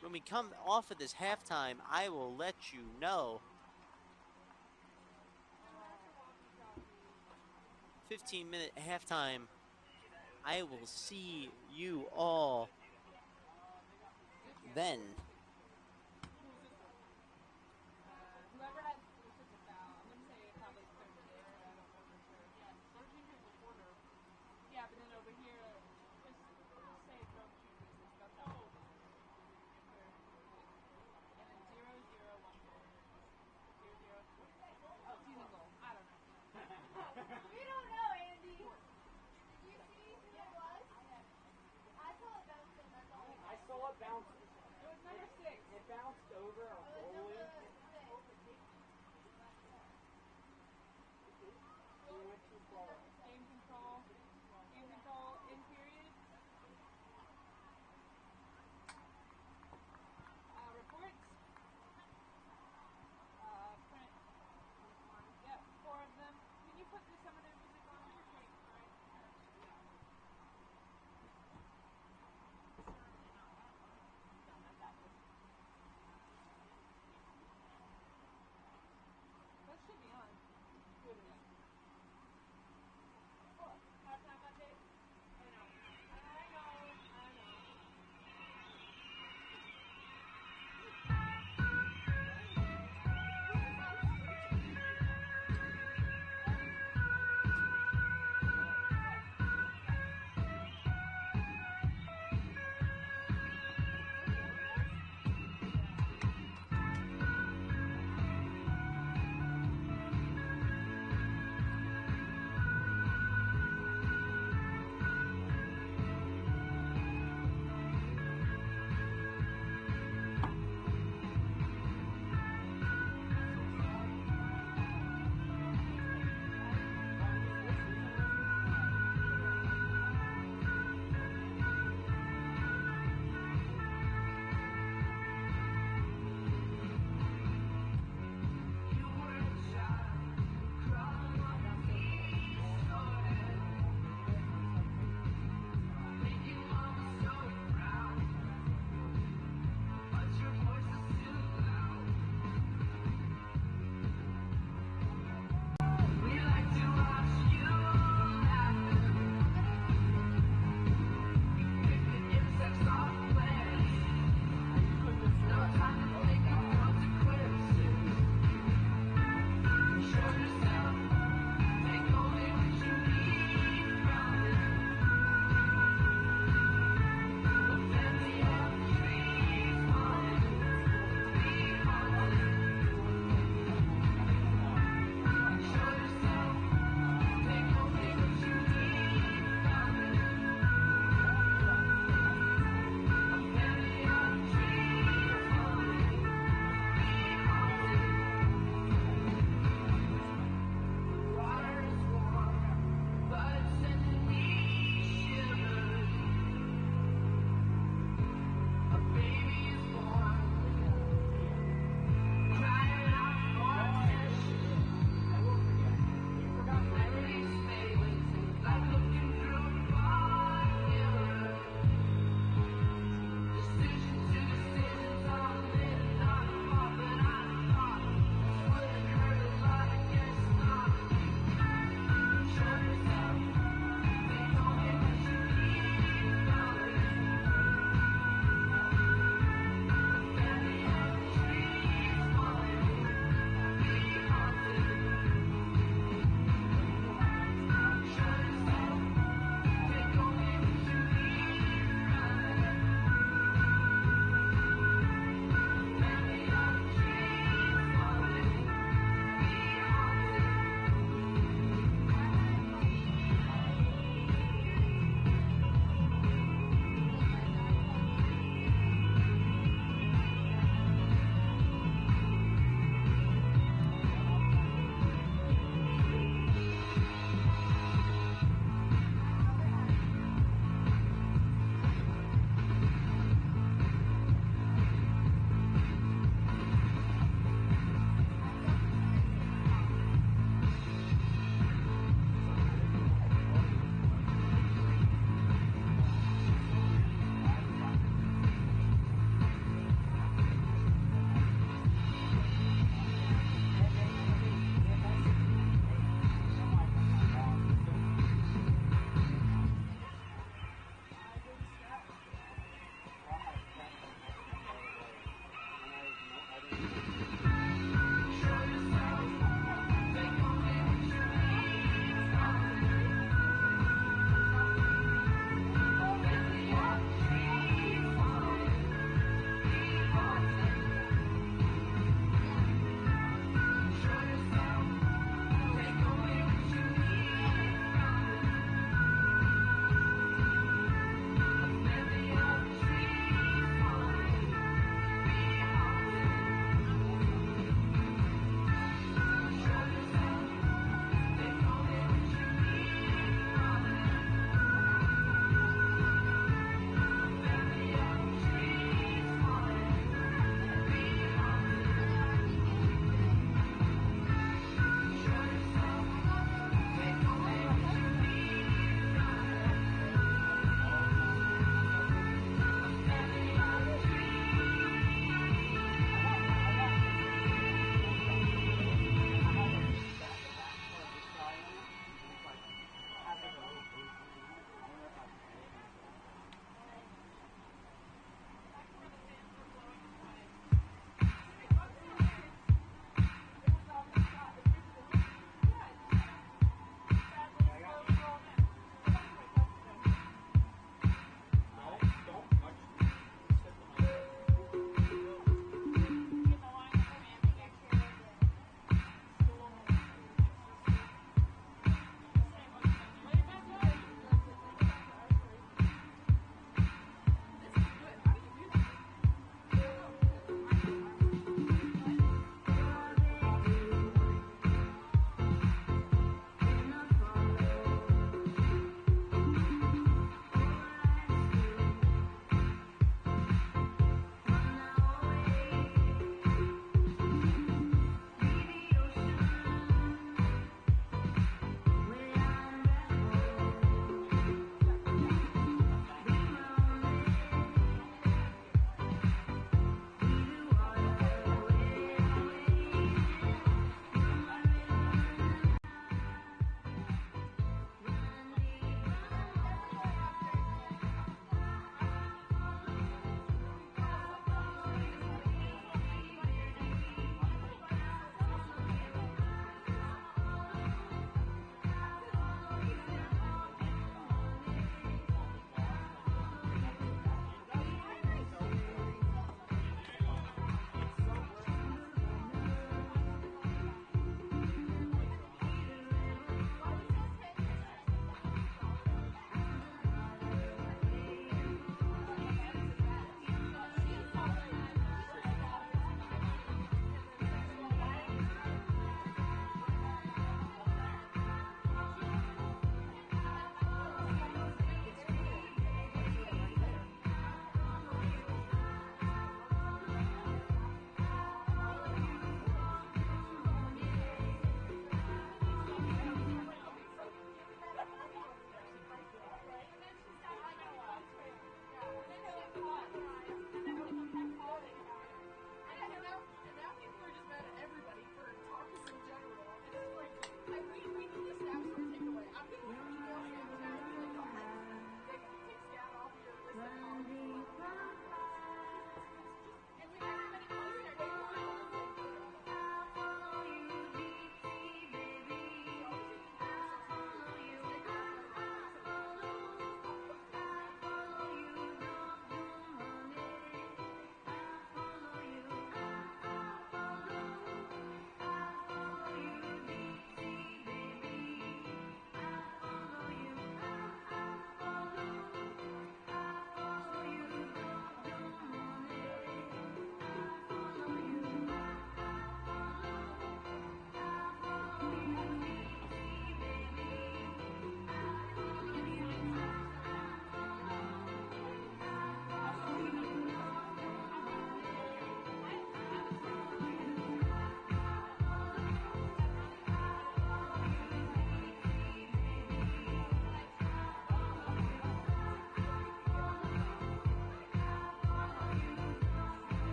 When we come off of this halftime, I will let you know. 15-minute halftime. I will see you all then.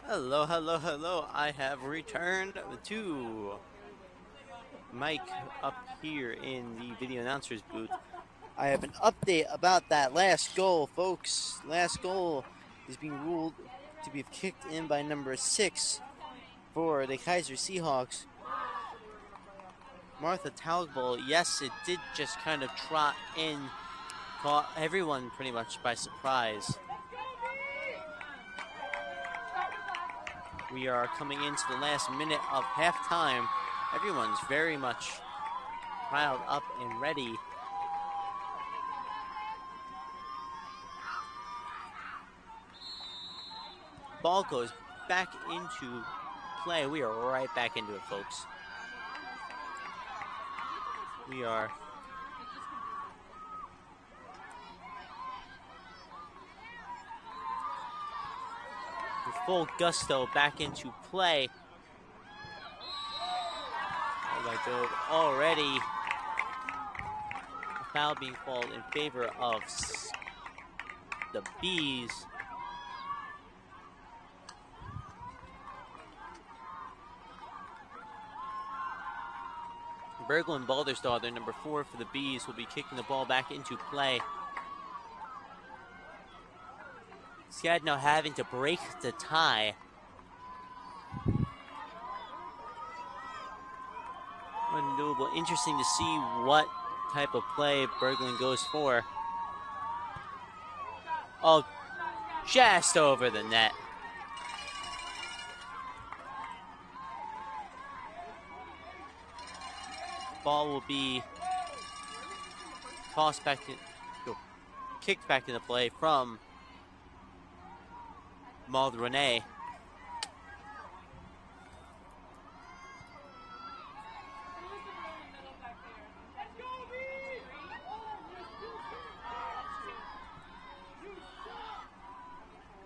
Hello, hello, hello. I have returned to Mike up here in the video announcer's booth. I have an update about that last goal, folks. Last goal is being ruled to be kicked in by number 6 for the Keiser Seahawks. Martha Talbot, yes, it did just kind of trot in, caught everyone pretty much by surprise. We are coming into the last minute of halftime. Everyone's very much riled up and ready. Ball goes back into play. We are right back into it, folks. We are with full gusto back into play. Oh my God, already a foul being called in favor of the Bees. Berglund Baldersdottir, number 4 for the Bees, will be kicking the ball back into play. SCAD now having to break the tie. Undoable. Interesting to see what type of play Berglund goes for. Oh, just over the net. Ball will be tossed back, kicked back into play from Maud Renee.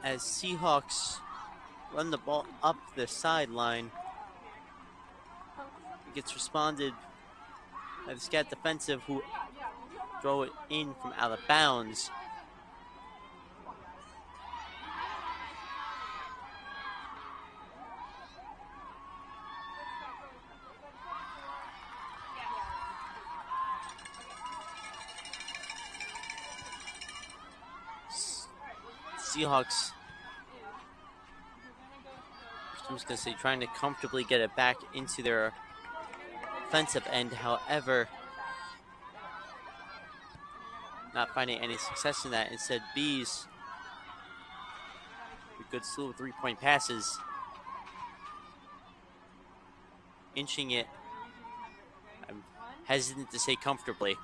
As Seahawks run the ball up the sideline, it gets responded by the SCAD defensive, who throw it in from out of bounds. Seahawks, I'm just going to say, trying to comfortably get it back into their offensive end. However, not finding any success in that. Instead, Bees, with good slew of 3-point passes, inching it. I'm hesitant to say comfortably.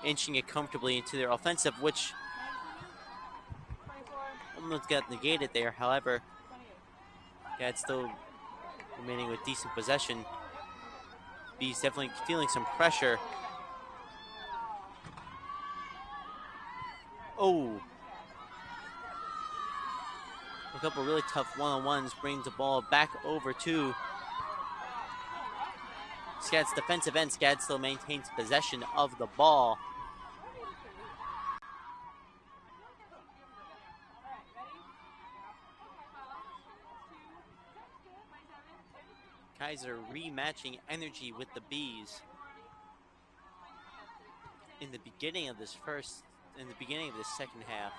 Inching it comfortably into their offensive, which almost got negated there. However, SCAD still remaining with decent possession. Bees definitely feeling some pressure. Oh. A couple really tough one-on-ones brings the ball back over to SCAD's defensive end. SCAD still maintains possession of the ball. Keiser rematching energy with the Bees in the beginning of this second half.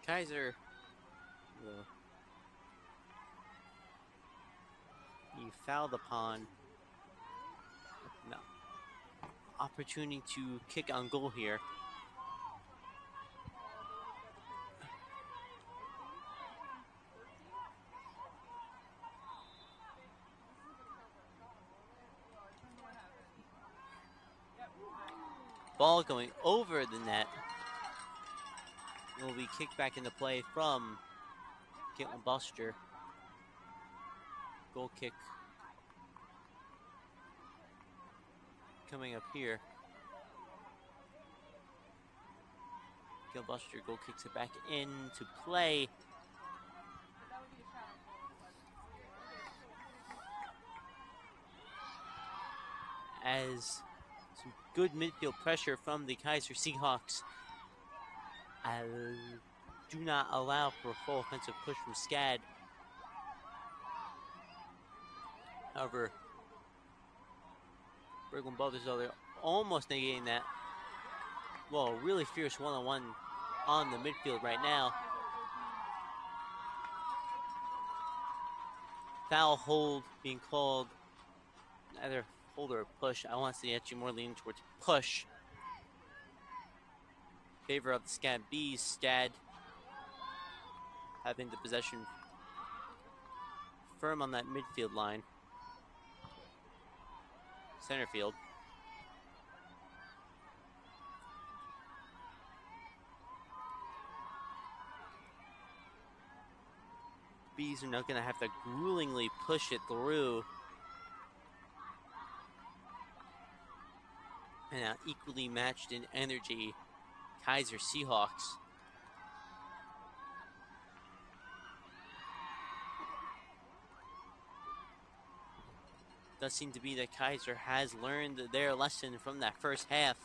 Keiser will be fouled upon. No. Opportunity to kick on goal here. Ball going over the net. Will be kicked back into play from Caitlin Buster. Goal kick coming up here. Caitlin Buster goal kicks it back into play. As some good midfield pressure from the Keiser Seahawks. Do not allow for a full offensive push from SCAD. However, Berglund Brothers, though, they're almost negating that. Well, really fierce one-on-one on the midfield right now. Foul hold being called. Either hold or push. I want to see actually more leaning towards push. Favor of the SCAD Bees. SCAD having the possession firm on that midfield line. Center field. Bees are now going to have to gruelingly push it through. And now equally matched in energy, Keiser Seahawks. Does seem to be that Keiser has learned their lesson from that first half.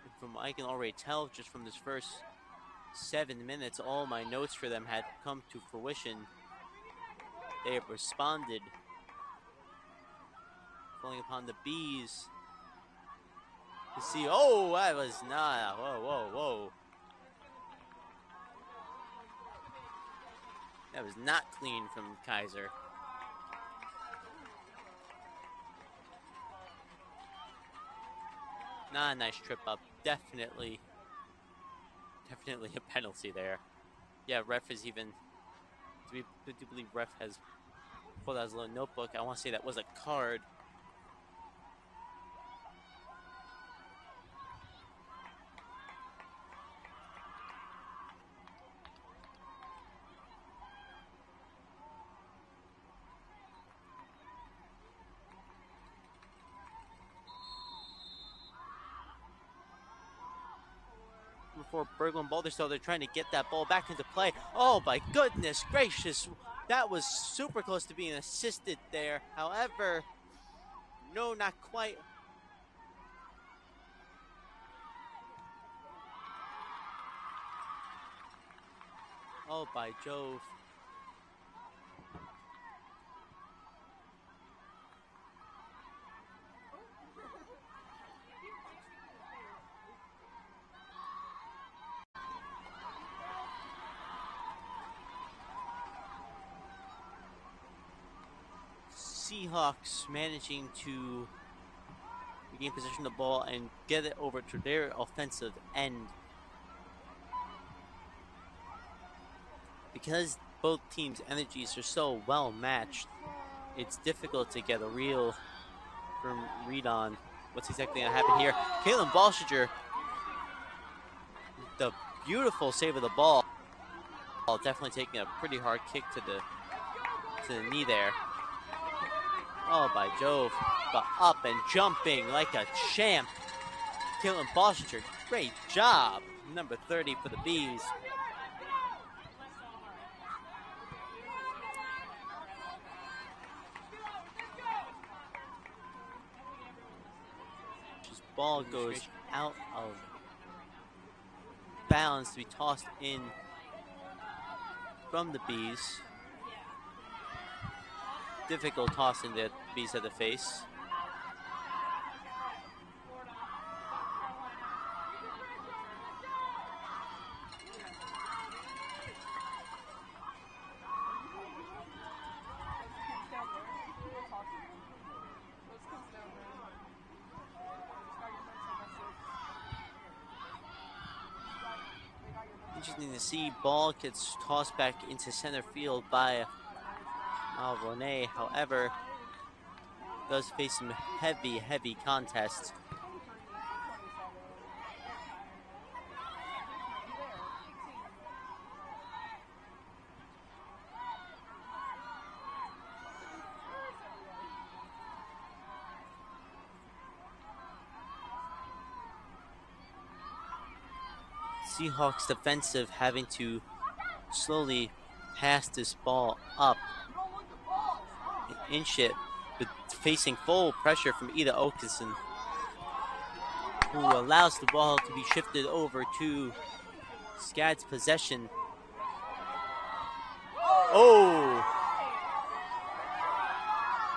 And from what I can already tell just from this first 7 minutes, all my notes for them had come to fruition. They have responded. Falling upon the Bees. To see, oh, that was not, whoa. That was not clean from Keiser. Not a nice trip up. Definitely a penalty there. Yeah, ref is even, do believe ref has pulled out his little notebook. I want to say that was a card. for Berglund Boulderstone. They're trying to get that ball back into play. Oh my goodness gracious. That was super close to being assisted there. However, no, not quite. Oh, by Jove. Seahawks managing to regain possession of the ball and get it over to their offensive end. Because both teams' energies are so well matched, it's difficult to get a real firm read on what's exactly going to happen here. Caitlin Balshiger, the beautiful save of the ball, definitely taking a pretty hard kick to the knee there. Oh, by Jove, but up and jumping like a champ. Caitlin Balshiger, great job. Number 30 for the Bees. Ball goes out of bounds to be tossed in from the Bees. Difficult toss in the Bees had to face. Interesting to see. Ball gets tossed back into center field by Renee. However, does face some heavy contests. Seahawks defensive having to slowly pass this ball up, inch it, but facing full pressure from Ida Okinson, who allows the ball to be shifted over to SCAD's possession. Oh!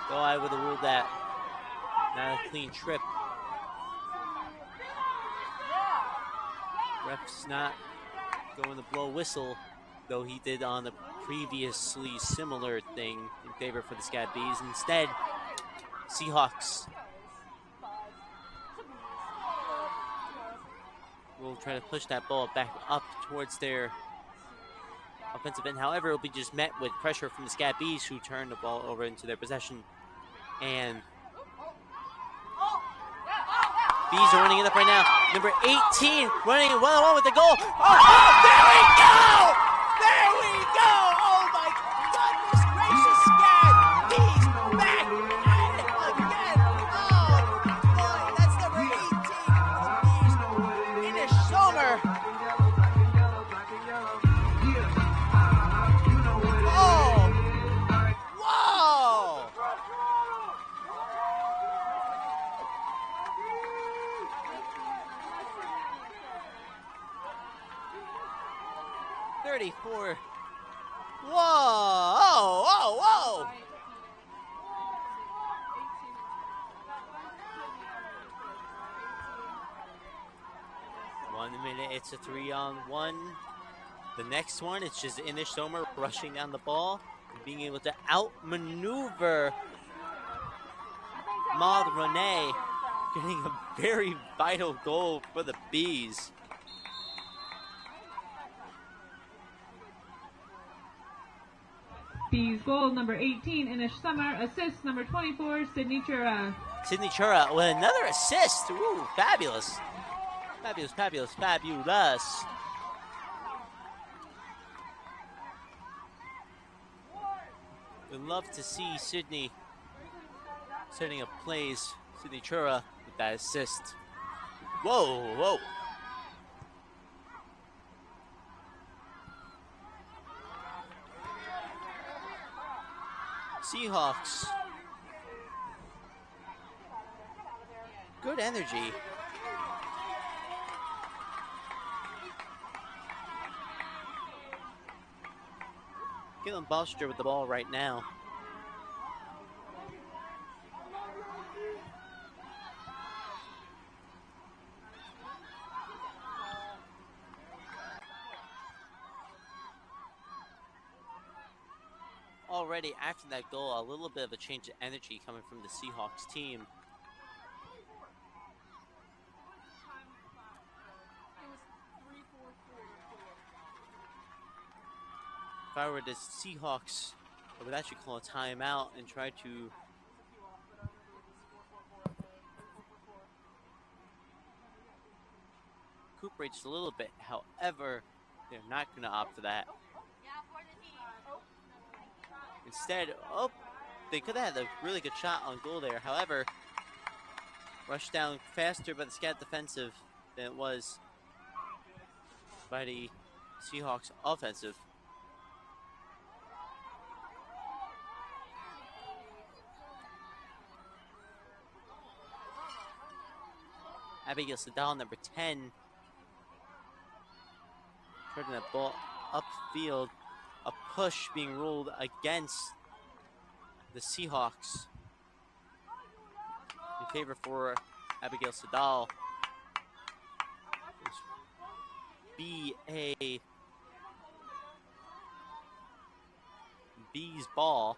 Though I would have ruled that not a clean trip. Ref's not going to blow whistle, though he did on the previously similar thing in favor for the SCAD Bees. Instead, Seahawks will try to push that ball back up towards their offensive end. However, it will be just met with pressure from the SCAD Bees, who turn the ball over into their possession. And Bees are running it up right now. Number 18 running it one-on-one with the goal. Oh, there we go! There we go! Oh my goodness gracious, SCAD Bees back at it again. Oh boy, that's number 18 for the Bees. Inish Sommer. Oh! Whoa! 34. Whoa! Whoa! 1 minute, it's a 3-on-1. The next one, it's just Inish Sommer rushing down the ball and being able to outmaneuver Maud Renee, getting a very vital goal for the Bees. Bees goal number 18, Inish Sommer. Assist number 24, Sydney Chura. Sydney Chura with another assist. Ooh, fabulous. Fabulous. We'd love to see Sydney setting up plays. Sydney Chura with that assist. Whoa. Seahawks. Good energy. Caitlin Boster with the ball right now. Already after that goal, a little bit of a change of energy coming from the Seahawks team. If I were the Seahawks, I would actually call a timeout and try to recuperate just a little bit. However, they're not going to opt for that. Instead, they could have had a really good shot on goal there. However, rushed down faster by the SCAD defensive than it was by the Seahawks offensive. Abigail Sadal, number 10, turning that ball upfield. A push being ruled against the Seahawks in favor for Abigail Sadal. B's ball.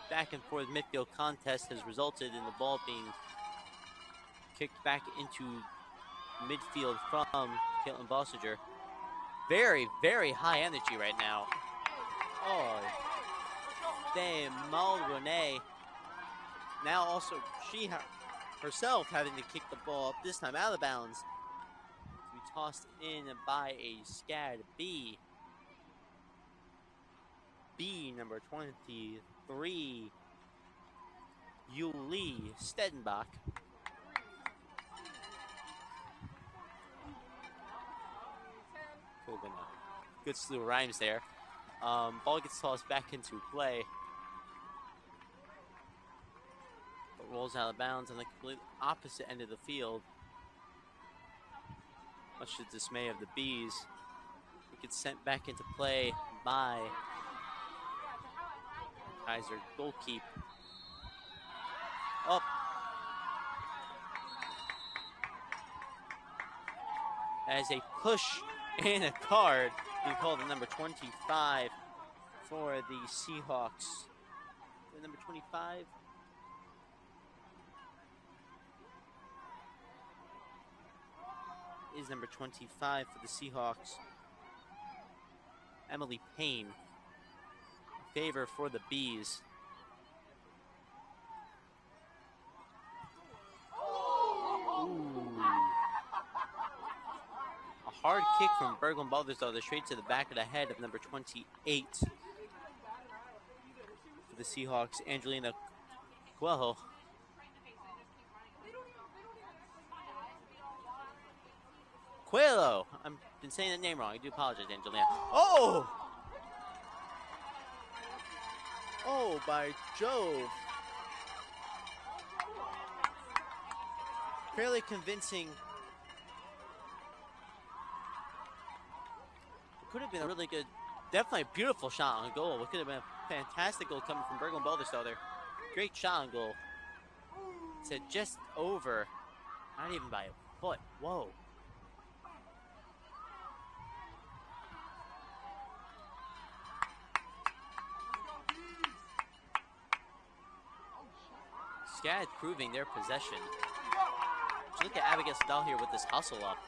Back and forth midfield contest has resulted in the ball being kicked back into midfield from Caitlin Bossiger. Very, very high energy right now. Oh, damn, Maud Renee. Now also she herself having to kick the ball up, this time out of bounds, to be tossed in by a SCAD B. B, number 23, Yuli Stedenbach. Could have been a good slew of rhymes there. Ball gets tossed back into play. But rolls out of bounds on the complete opposite end of the field. Much to the dismay of the Bees. It gets sent back into play by Keiser. Goalkeep. Up. As a push and a card being called at number 25 for the Seahawks. The number 25. Is number 25 for the Seahawks. Emily Payne. Favor for the Bees. Ooh. A hard kick from Berglund Baldersdottir straight to the back of the head of number 28 for the Seahawks, Angelina Coelho. Coelho! I've been saying that name wrong. I do apologize, Angelina. Oh! Oh, by Jove. Fairly convincing. It could have been a really good, definitely a beautiful shot on goal. It could have been a fantastic goal coming from Berglund Baldersdottir. Great shot on goal. It's at just over, not even by a foot. Whoa. SCAD proving their possession. Just look at Abigail Sadal here with this hustle up.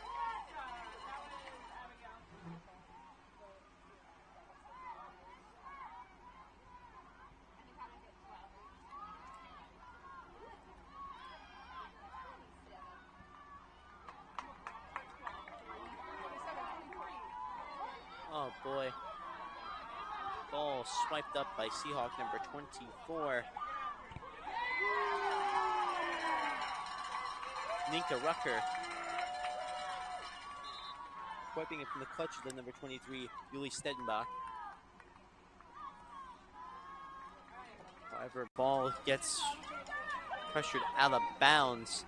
boy. Ball swiped up by Seahawk number 24. Ninka Rucker. Wiping it from the clutch of the number 23, Yuli Stedenbach. However, ball gets pressured out of bounds.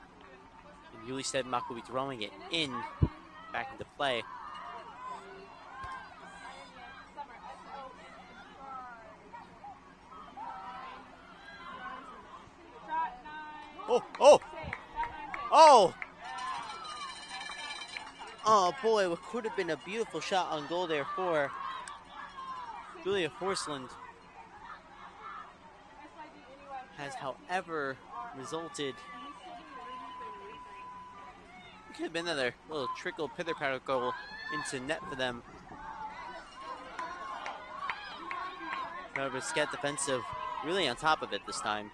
And Yuli Stedenbach will be throwing it back into play. Oh boy, what could have been a beautiful shot on goal there for Julia Forsland has, however, resulted. It could have been another little trickle pitter-patter goal into net for them. However, SCAD defensive really on top of it this time,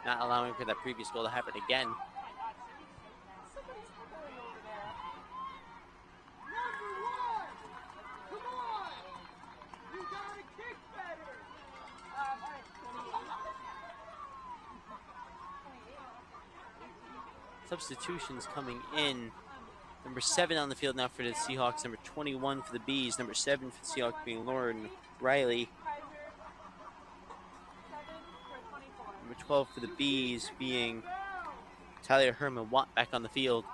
not allowing for that previous goal to happen again. Substitutions coming in. Number 7 on the field now for the Seahawks. Number 21 for the Bees. Number 7 for the Seahawks being Lauren Riley. Number 12 for the Bees being Talia Herman Watt back on the field.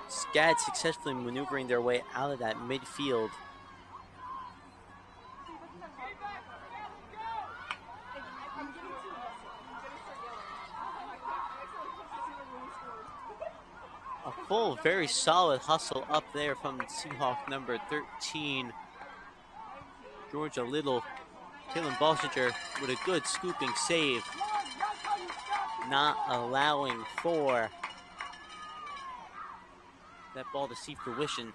SCAD successfully maneuvering their way out of that midfield. A full, very solid hustle up there from Seahawk number 13, Georgia Little. Kaylin Balsinger with a good scooping save, not allowing for that ball to see fruition.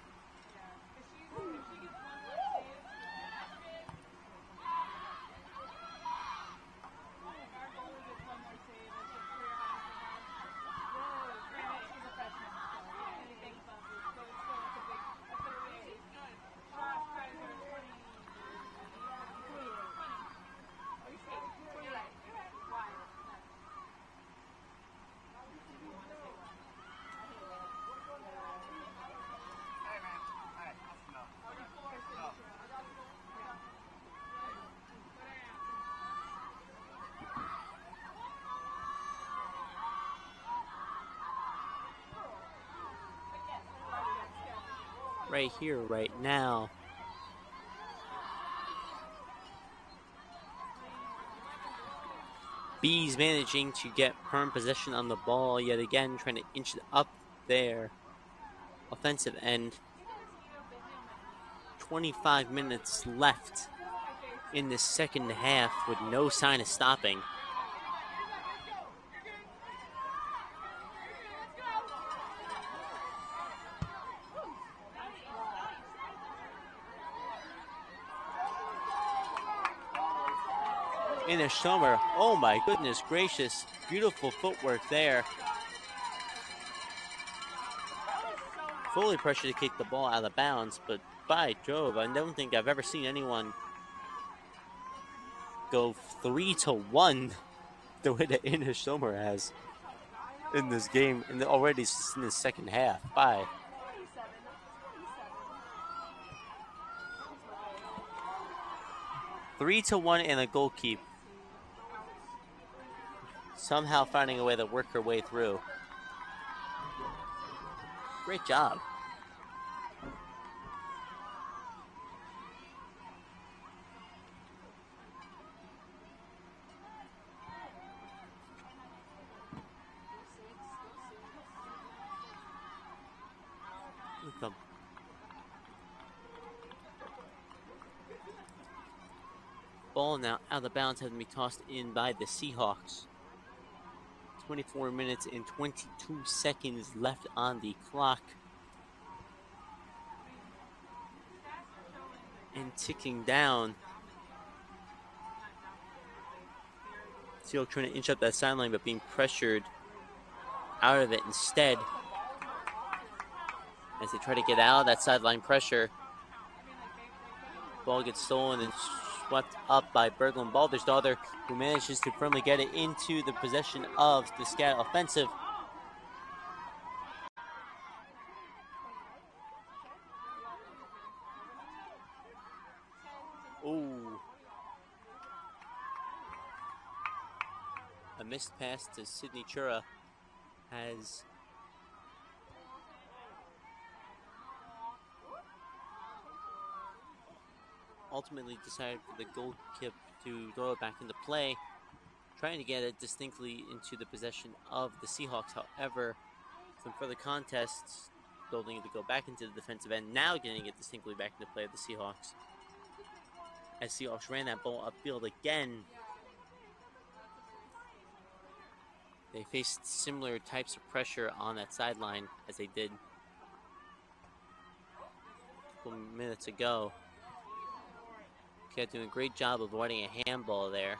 Right here, right now. Bees managing to get firm possession on the ball yet again, trying to inch it up their offensive end. 25 minutes left in the second half with no sign of stopping. Ina Schomer, oh my goodness gracious, beautiful footwork there. Fully pressured to kick the ball out of bounds, but by Jove, I don't think I've ever seen anyone go 3-1 the way that Ina Schomer has in this game, and already in the second half. By 3-1 and a goal keep. Somehow finding a way to work her way through. Great job. The ball now out of bounds, having to be tossed in by the Seahawks. 24 minutes and 22 seconds left on the clock. And ticking down. Seahawks trying to inch up that sideline, but being pressured out of it instead. As they try to get out of that sideline pressure. Ball gets stolen and swept up by Berglund Baldersdottir, who manages to firmly get it into the possession of the SCAD offensive. Ooh. A missed pass to Sidney Chura has ultimately decided for the goal kick to throw it back into play, trying to get it distinctly into the possession of the Seahawks. However, some further contests, building it to go back into the defensive end, now getting it distinctly back into play of the Seahawks. As Seahawks ran that ball upfield again, they faced similar types of pressure on that sideline as they did a couple minutes ago. Cat doing a great job of avoiding a handball there.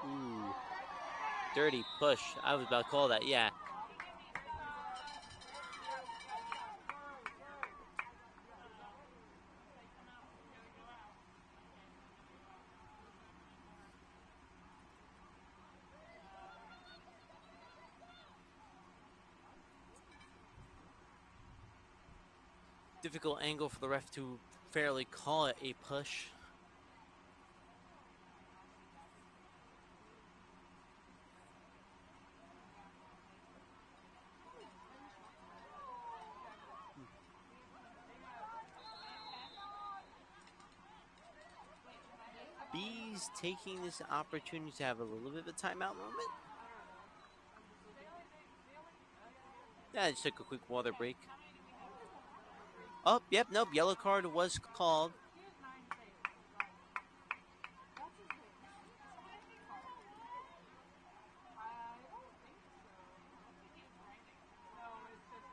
Ooh, dirty push. I was about to call that, yeah. Difficult angle for the ref to fairly call it a push. Bees taking this opportunity to have a little bit of a timeout moment. Yeah, just took a quick water break. Oh, yep, nope, yellow card was called.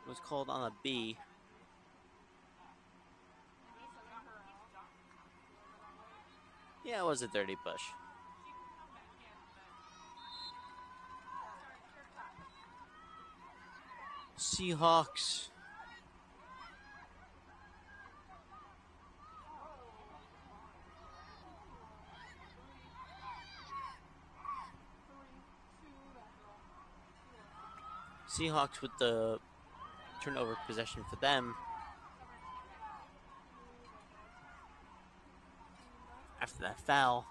Was called on a B. Yeah, it was a dirty push. Seahawks. Seahawks with the turnover possession for them. After that foul.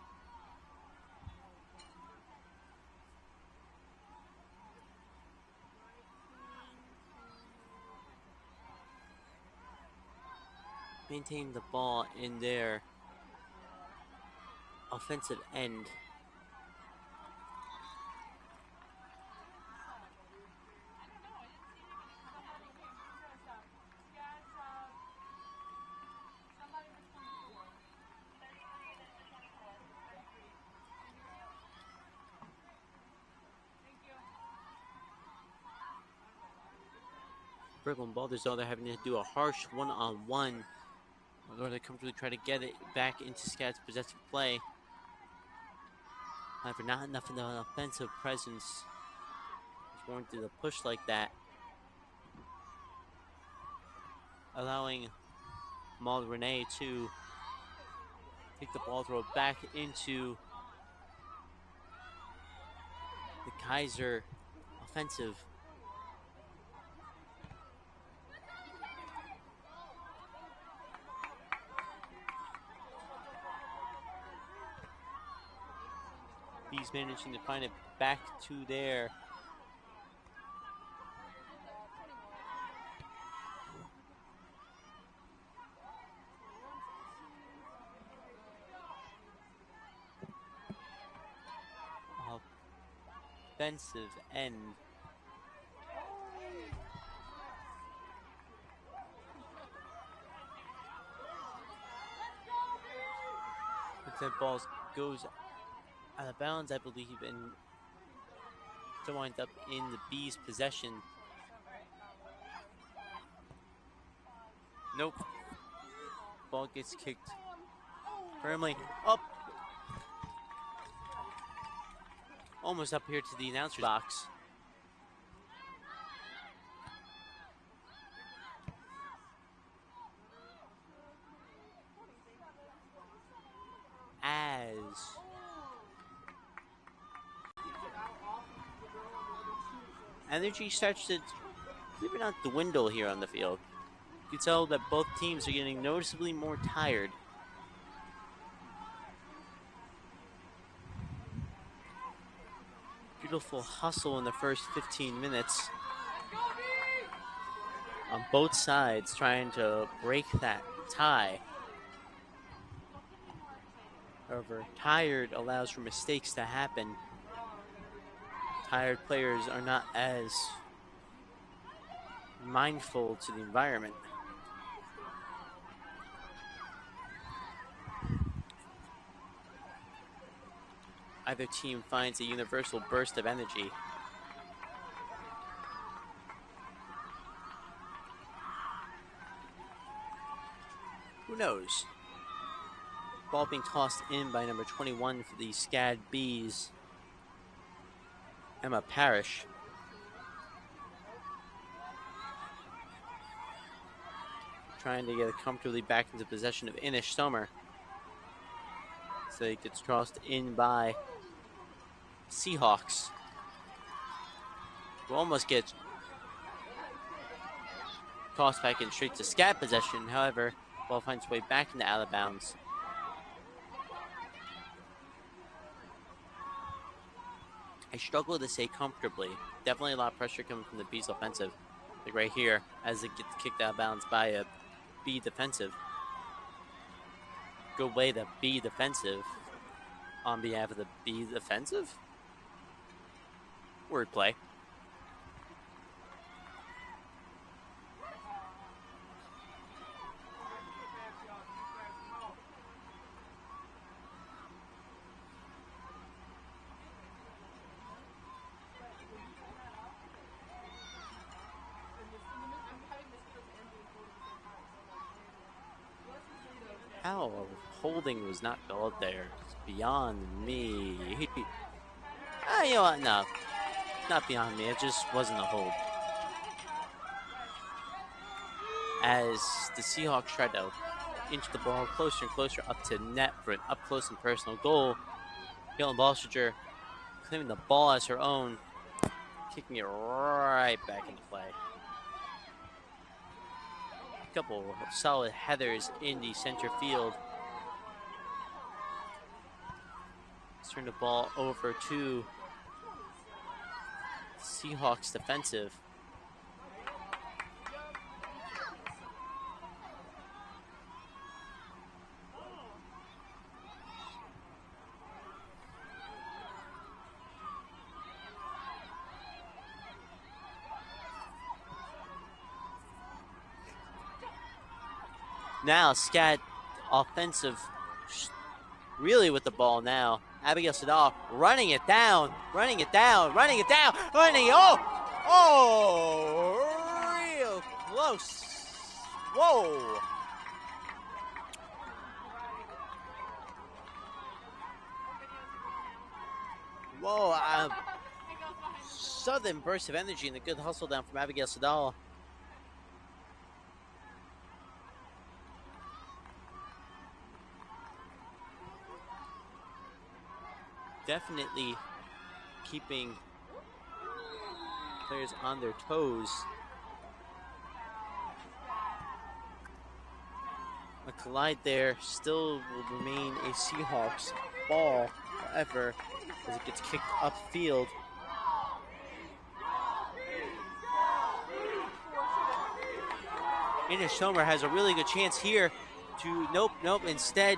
Maintain the ball in their offensive end. Berglund Baldersdottir having to do a harsh one-on-one in order to comfortably try to get it back into SCAD's possessive play. However, not enough of an offensive presence is warranted a push like that, allowing Maud Renee to take the ball, throw it back into the Keiser offensive. He's managing to find it back to their offensive end. That ball goes out of bounds, I believe, and to wind up in the Bees' possession. Nope. Ball gets kicked firmly up. Almost up here to the announcer's box. As energy starts to, believe it or not, dwindle here on the field. You can tell that both teams are getting noticeably more tired. Beautiful hustle in the first 15 minutes on both sides, trying to break that tie. However, tired allows for mistakes to happen. Tired players are not as mindful to the environment. Either team finds a universal burst of energy. Who knows? Ball being tossed in by number 21 for the SCAD Bees, Emma Parrish. Trying to get it comfortably back into possession of Inish Sommer. So it gets tossed in by Seahawks. Will almost get tossed back in straight to SCAD possession. However, ball finds its way back into out of bounds. I struggle to say comfortably. Definitely a lot of pressure coming from the Bees offensive. Like right here, as it gets kicked out of bounds by a Bee defensive. Good way to be defensive on behalf of the Bee offensive. Wordplay. How a holding was not called there. It's beyond me. You know what? No. Not beyond me. It just wasn't a hold. As the Seahawks tried to inch the ball closer and closer up to net for an up-close and personal goal. Caitlin Balsinger claiming the ball as her own, kicking it right back into play. Couple of solid headers in the center field. Let's turn the ball over to Seahawks defensive. Now, SCAD offensive, really with the ball now. Abigail Sadal running it down, running it down, running it down, running it. Oh, real close. Whoa. Whoa, sudden burst of energy and a good hustle down from Abigail Sadal. Definitely keeping players on their toes. A collide there still will remain a Seahawks ball, however, as it gets kicked upfield. Ina Schomer has a really good chance here to, nope, instead,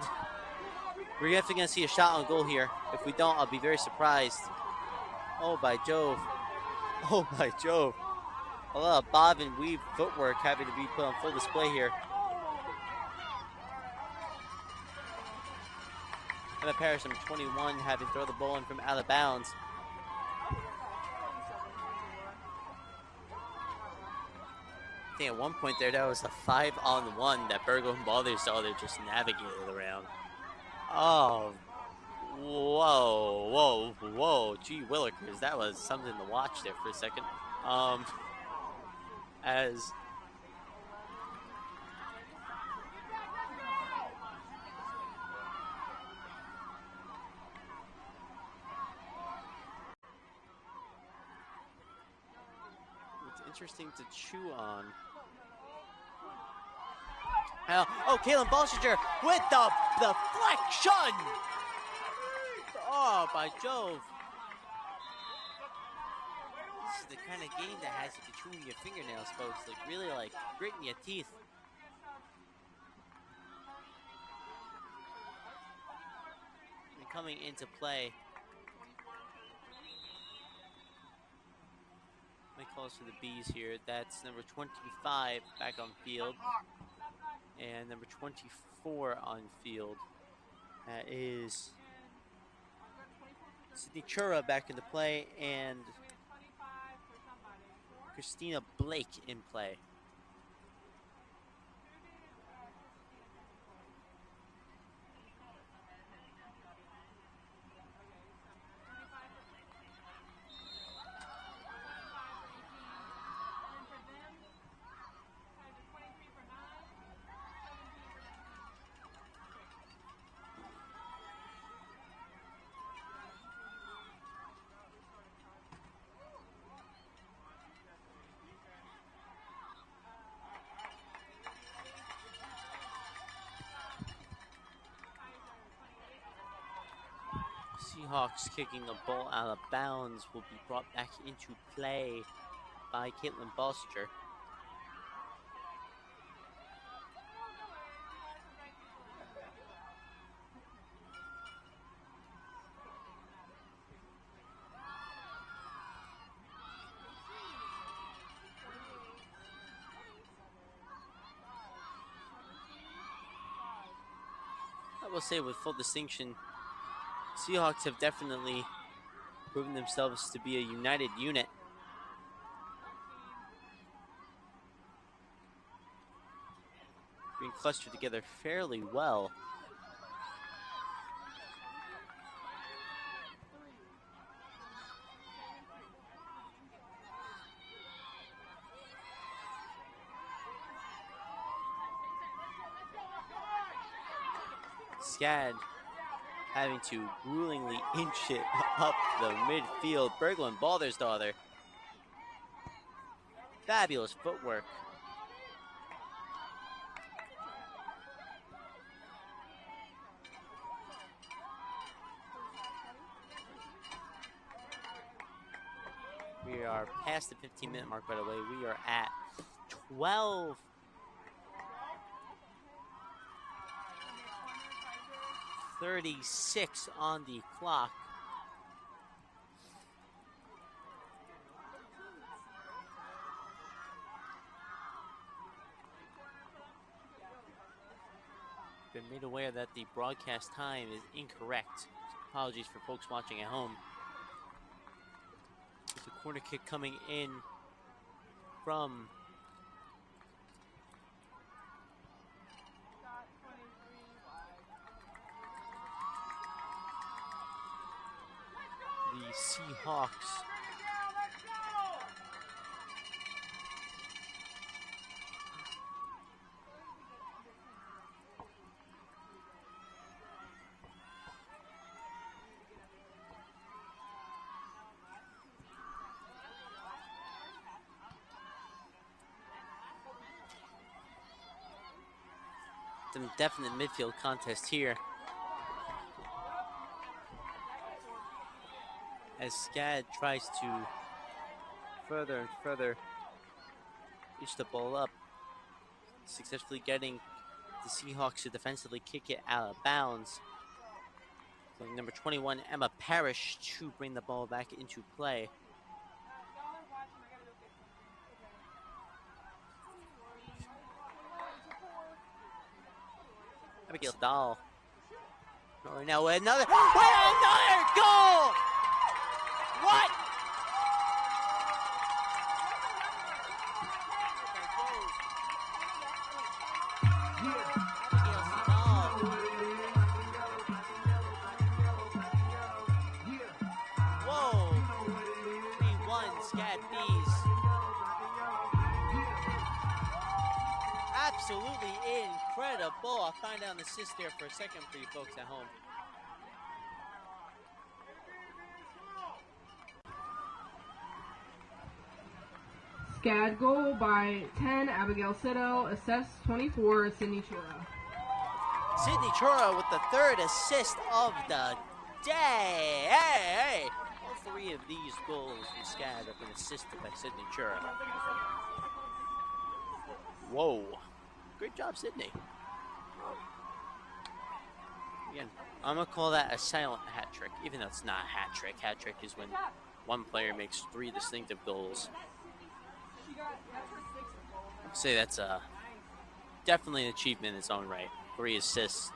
we're definitely going to see a shot on goal here. If we don't, I'll be very surprised. Oh, by Jove. Oh, by Jove. A lot of bob and weave footwork having to be put on full display here. Emma Parrish, number 21, having throw the ball in from out of bounds. I think at one point there, that was a 5-on-1 that Burgo and Balderstall just navigated around. Oh, whoa. Gee willikers, that was something to watch there for a second. As it's interesting to chew on. Oh, Kalen Bolsinger with the deflection! Oh, by Jove. This is the kind of game that has you chewing your fingernails, folks. Like, really, like, gritting your teeth. And coming into play. My calls for the Bees here. That's number 25 back on field. And number 24 on field. That is Sydney Chura back into play, and Christina Blake in play. Seahawks kicking the ball out of bounds will be brought back into play by Caitlin Bolsinger. I will say with full distinction, Seahawks have definitely proven themselves to be a united unit. Being clustered together fairly well. SCAD having to gruelingly inch it up the midfield. Berglund, Baldersdottir. Fabulous footwork. We are past the 15-minute mark, by the way. We are at 12. .36 on the clock. Been made aware that the broadcast time is incorrect. Apologies for folks watching at home. There's a corner kick coming in from the Seahawks. Some definite midfield contest here, as SCAD tries to further and further inch the ball up, successfully getting the Seahawks to defensively kick it out of bounds. So number 21, Emma Parrish, to bring the ball back into play. Abigail Dahl. Now another goal! What? absolutely incredible. I'll find out an assist there for a second for you folks at home. SCAD goal by 10, Abigail Sitto. Assist 24, Sydney Chura. Sydney Chura with the third assist of the day. Hey! All three of these goals from SCAD have been assisted by Sydney Chura. Whoa. Great job, Sydney. Again, I'm going to call that a silent hat trick, even though it's not a hat trick. Hat trick is when one player makes three distinctive goals. I'd say that's definitely an achievement in its own right. 3 assists.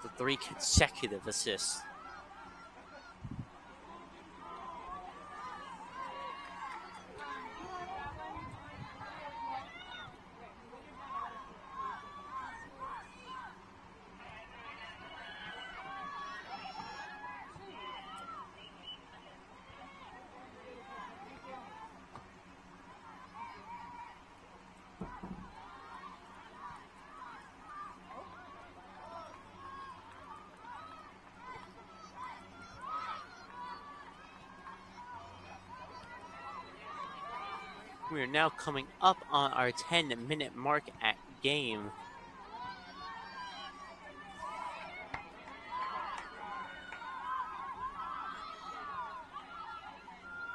The 3 consecutive assists. We are now coming up on our 10-minute mark at game.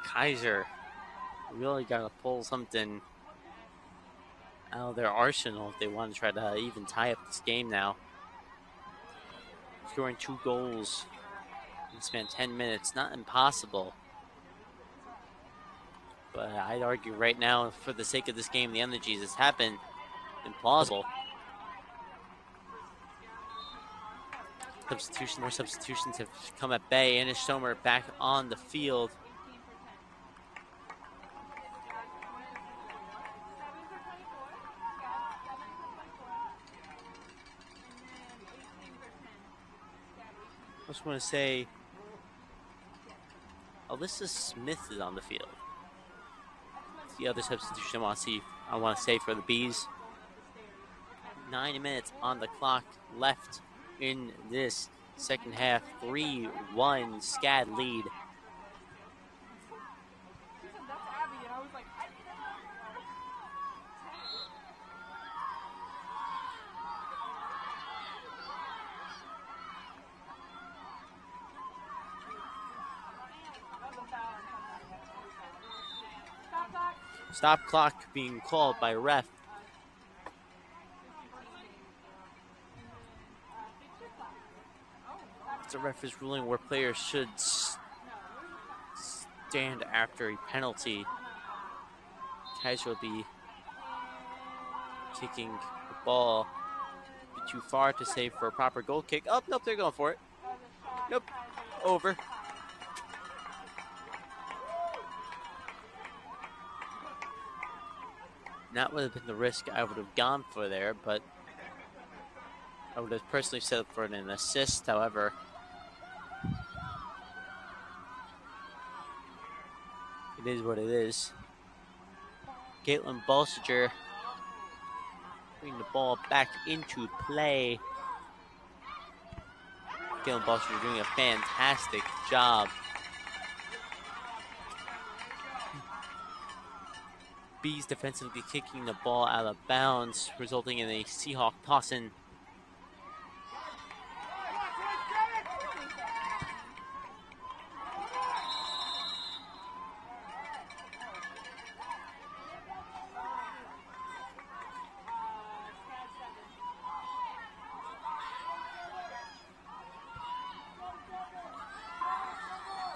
Keiser really got to pull something out of their arsenal if they want to try to even tie up this game now. Scoring 2 goals in the span 10 minutes, not impossible. But I'd argue right now, for the sake of this game, the energies, it's happened implausible. More substitutions have come at bay. Anish Somer back on the field. I just want to say, Alyssa Smith is on the field. That's the other substitution I want to say for the Bees. 9 minutes on the clock left in this second half. 3-1 SCAD lead. Stop clock being called by ref. The ref is ruling where players should stand after a penalty. Keiser will be kicking the ball too far to save for a proper goal kick. Oh, nope, they're going for it. Nope, over. That would have been the risk I would have gone for there, but I would have personally set up for an assist. However, it is what it is. Caitlin Bolsiger bringing the ball back into play. Caitlin Bolsiger doing a fantastic job. Bees defensively kicking the ball out of bounds, resulting in a Seahawk toss-in.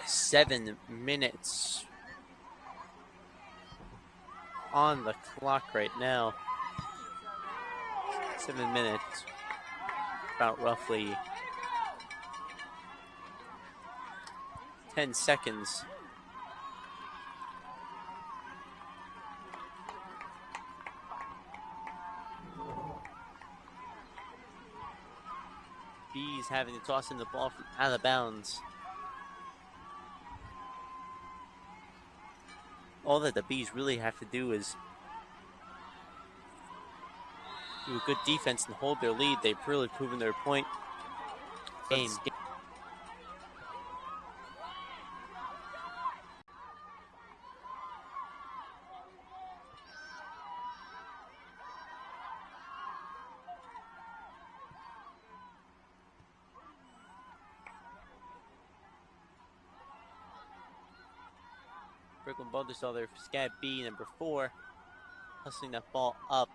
Seven minutes on the clock right now. 7 minutes, about roughly 10 seconds. Bees having to toss in the ball from out of bounds. All that the Bees really have to do is do a good defense and hold their lead. They've really proven their point. Game. Brooklyn Brothers saw their SCAD B, number 4, hustling that ball up.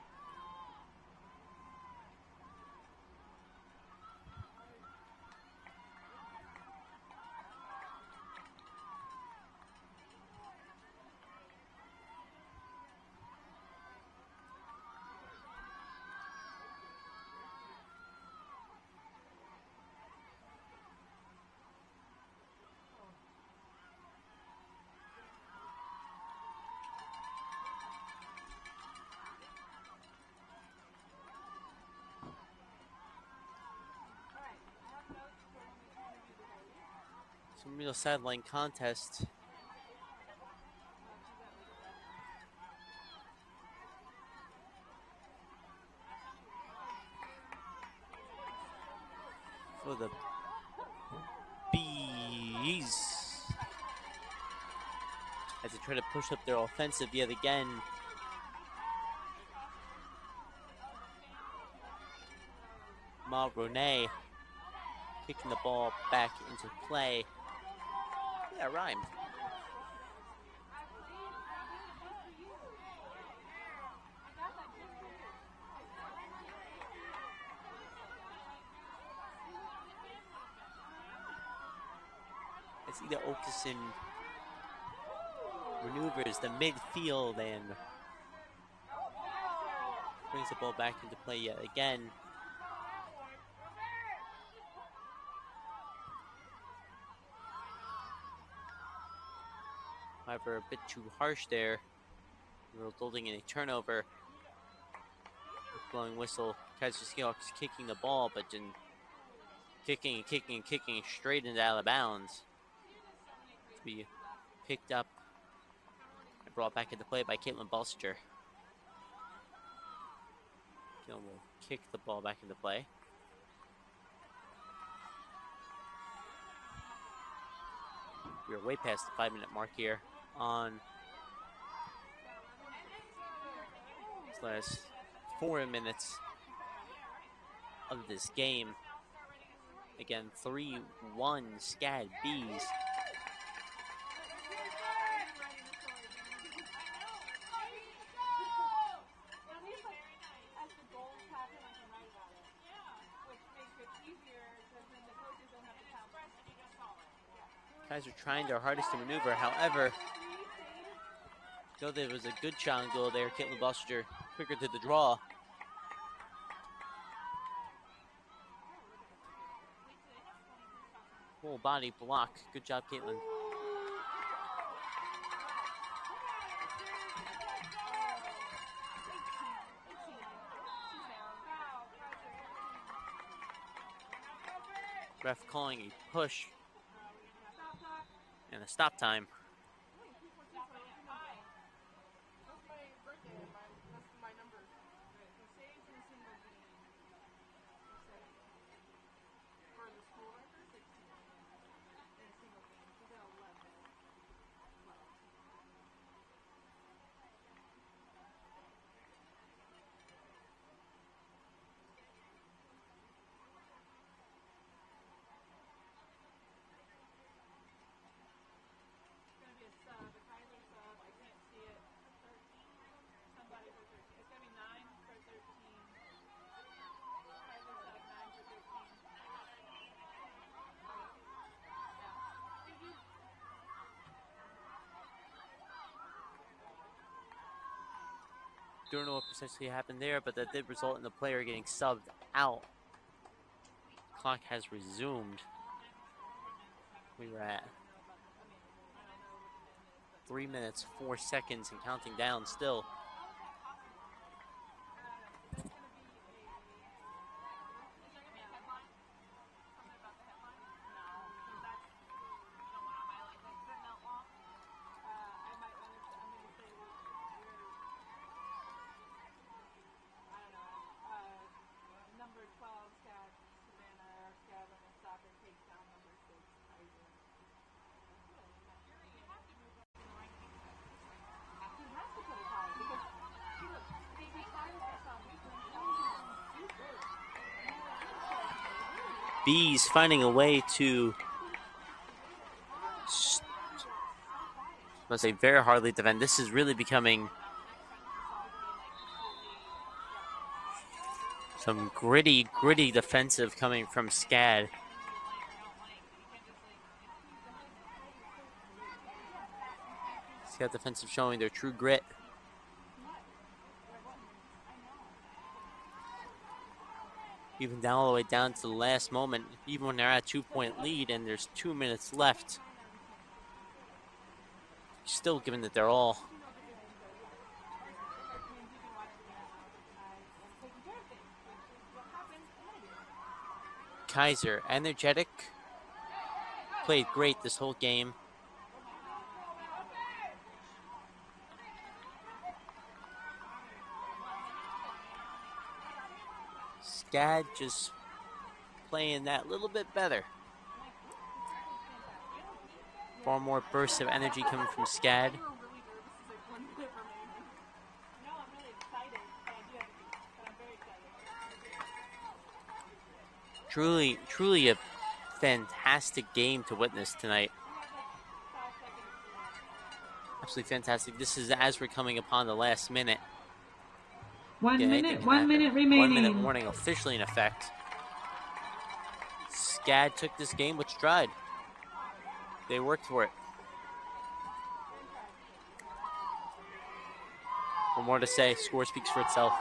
Some real sideline contest. For the Bees. As they try to push up their offensive yet again. Ma Ronay kicking the ball back into play. Yeah, rhymed. As Ida Okeson maneuvers the midfield and brings the ball back into play yet again. However, a bit too harsh there, resulting in a turnover. Blowing whistle. Keiser Seahawks kicking the ball, but then kicking and kicking and kicking straight into out of bounds. To be picked up and brought back into play by Caitlin Balsinger. Caitlin will kick the ball back into play. We are way past the 5-minute mark here on this last 4 minutes of this game. Again, 3-1 SCAD Bees. Keiser trying their hardest to maneuver. However, though there was a good shot on goal there, Caitlin Balsinger quicker to the draw. Full body block. Good job, Caitlin. Ref calling a push and a stop time. Don't know what precisely happened there, but that did result in the player getting subbed out. Clock has resumed. We were at 3 minutes, 4 seconds and counting down still. Bees finding a way to, let's say, very hardly defend. This is really becoming some gritty defensive coming from SCAD. SCAD defensive showing their true grit. Even down all the way down to the last moment, even when they're at a 2-point lead and there's 2 minutes left, still giving it their all. Keiser, energetic, played great this whole game. SCAD just playing that little bit better. Far more bursts of energy coming from SCAD. Truly a fantastic game to witness tonight. Absolutely fantastic. This is as we're coming upon the last minute. 1 minute, 1 minute remaining. 1 minute warning officially in effect. SCAD took this game with stride. They worked for it. One more to say. Score speaks for itself.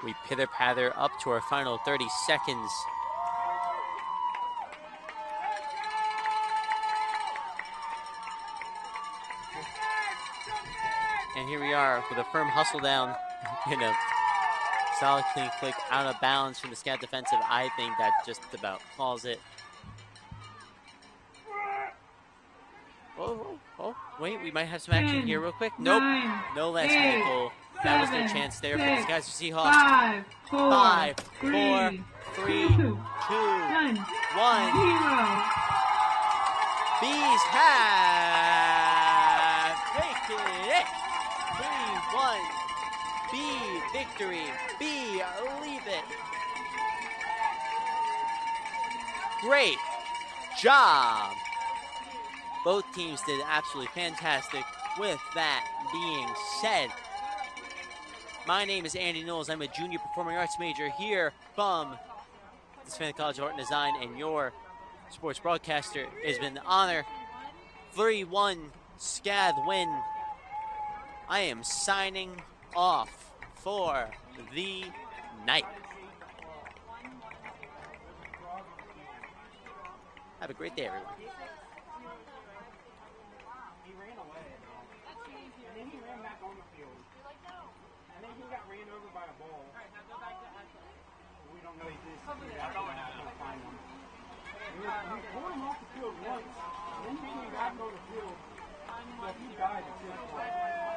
We pitter-patter up to our final 30 seconds. And here we are with a firm hustle down and a solid clean click out of bounds from the SCAD defensive. I think that just about calls it. Oh, wait, we might have some action 10, here real quick. 9, Nope, no last 8, minute goal. That was their 7, chance there for 6, the Keiser Seahawks. 5, 4, 3, 2, 2, 1, 1. 0. Bees have taken it. 3-1. Bee victory. Bee leave it. Great job. Both teams did absolutely fantastic. With that being said, my name is Andy Knowles. I'm a junior performing arts major here from the Savannah College of Art and Design, and your sports broadcaster. It has been an honor. 3-1 SCAD win. I am signing off for the night. Have a great day, everyone. He ran away. And then he ran back on the field. And then he got ran over by a ball. Alright, now go back to Ashley. We don't know he's this. I can't find him. We pulled him off the field once. And then he came back on the field. So he died at 6 o'clock.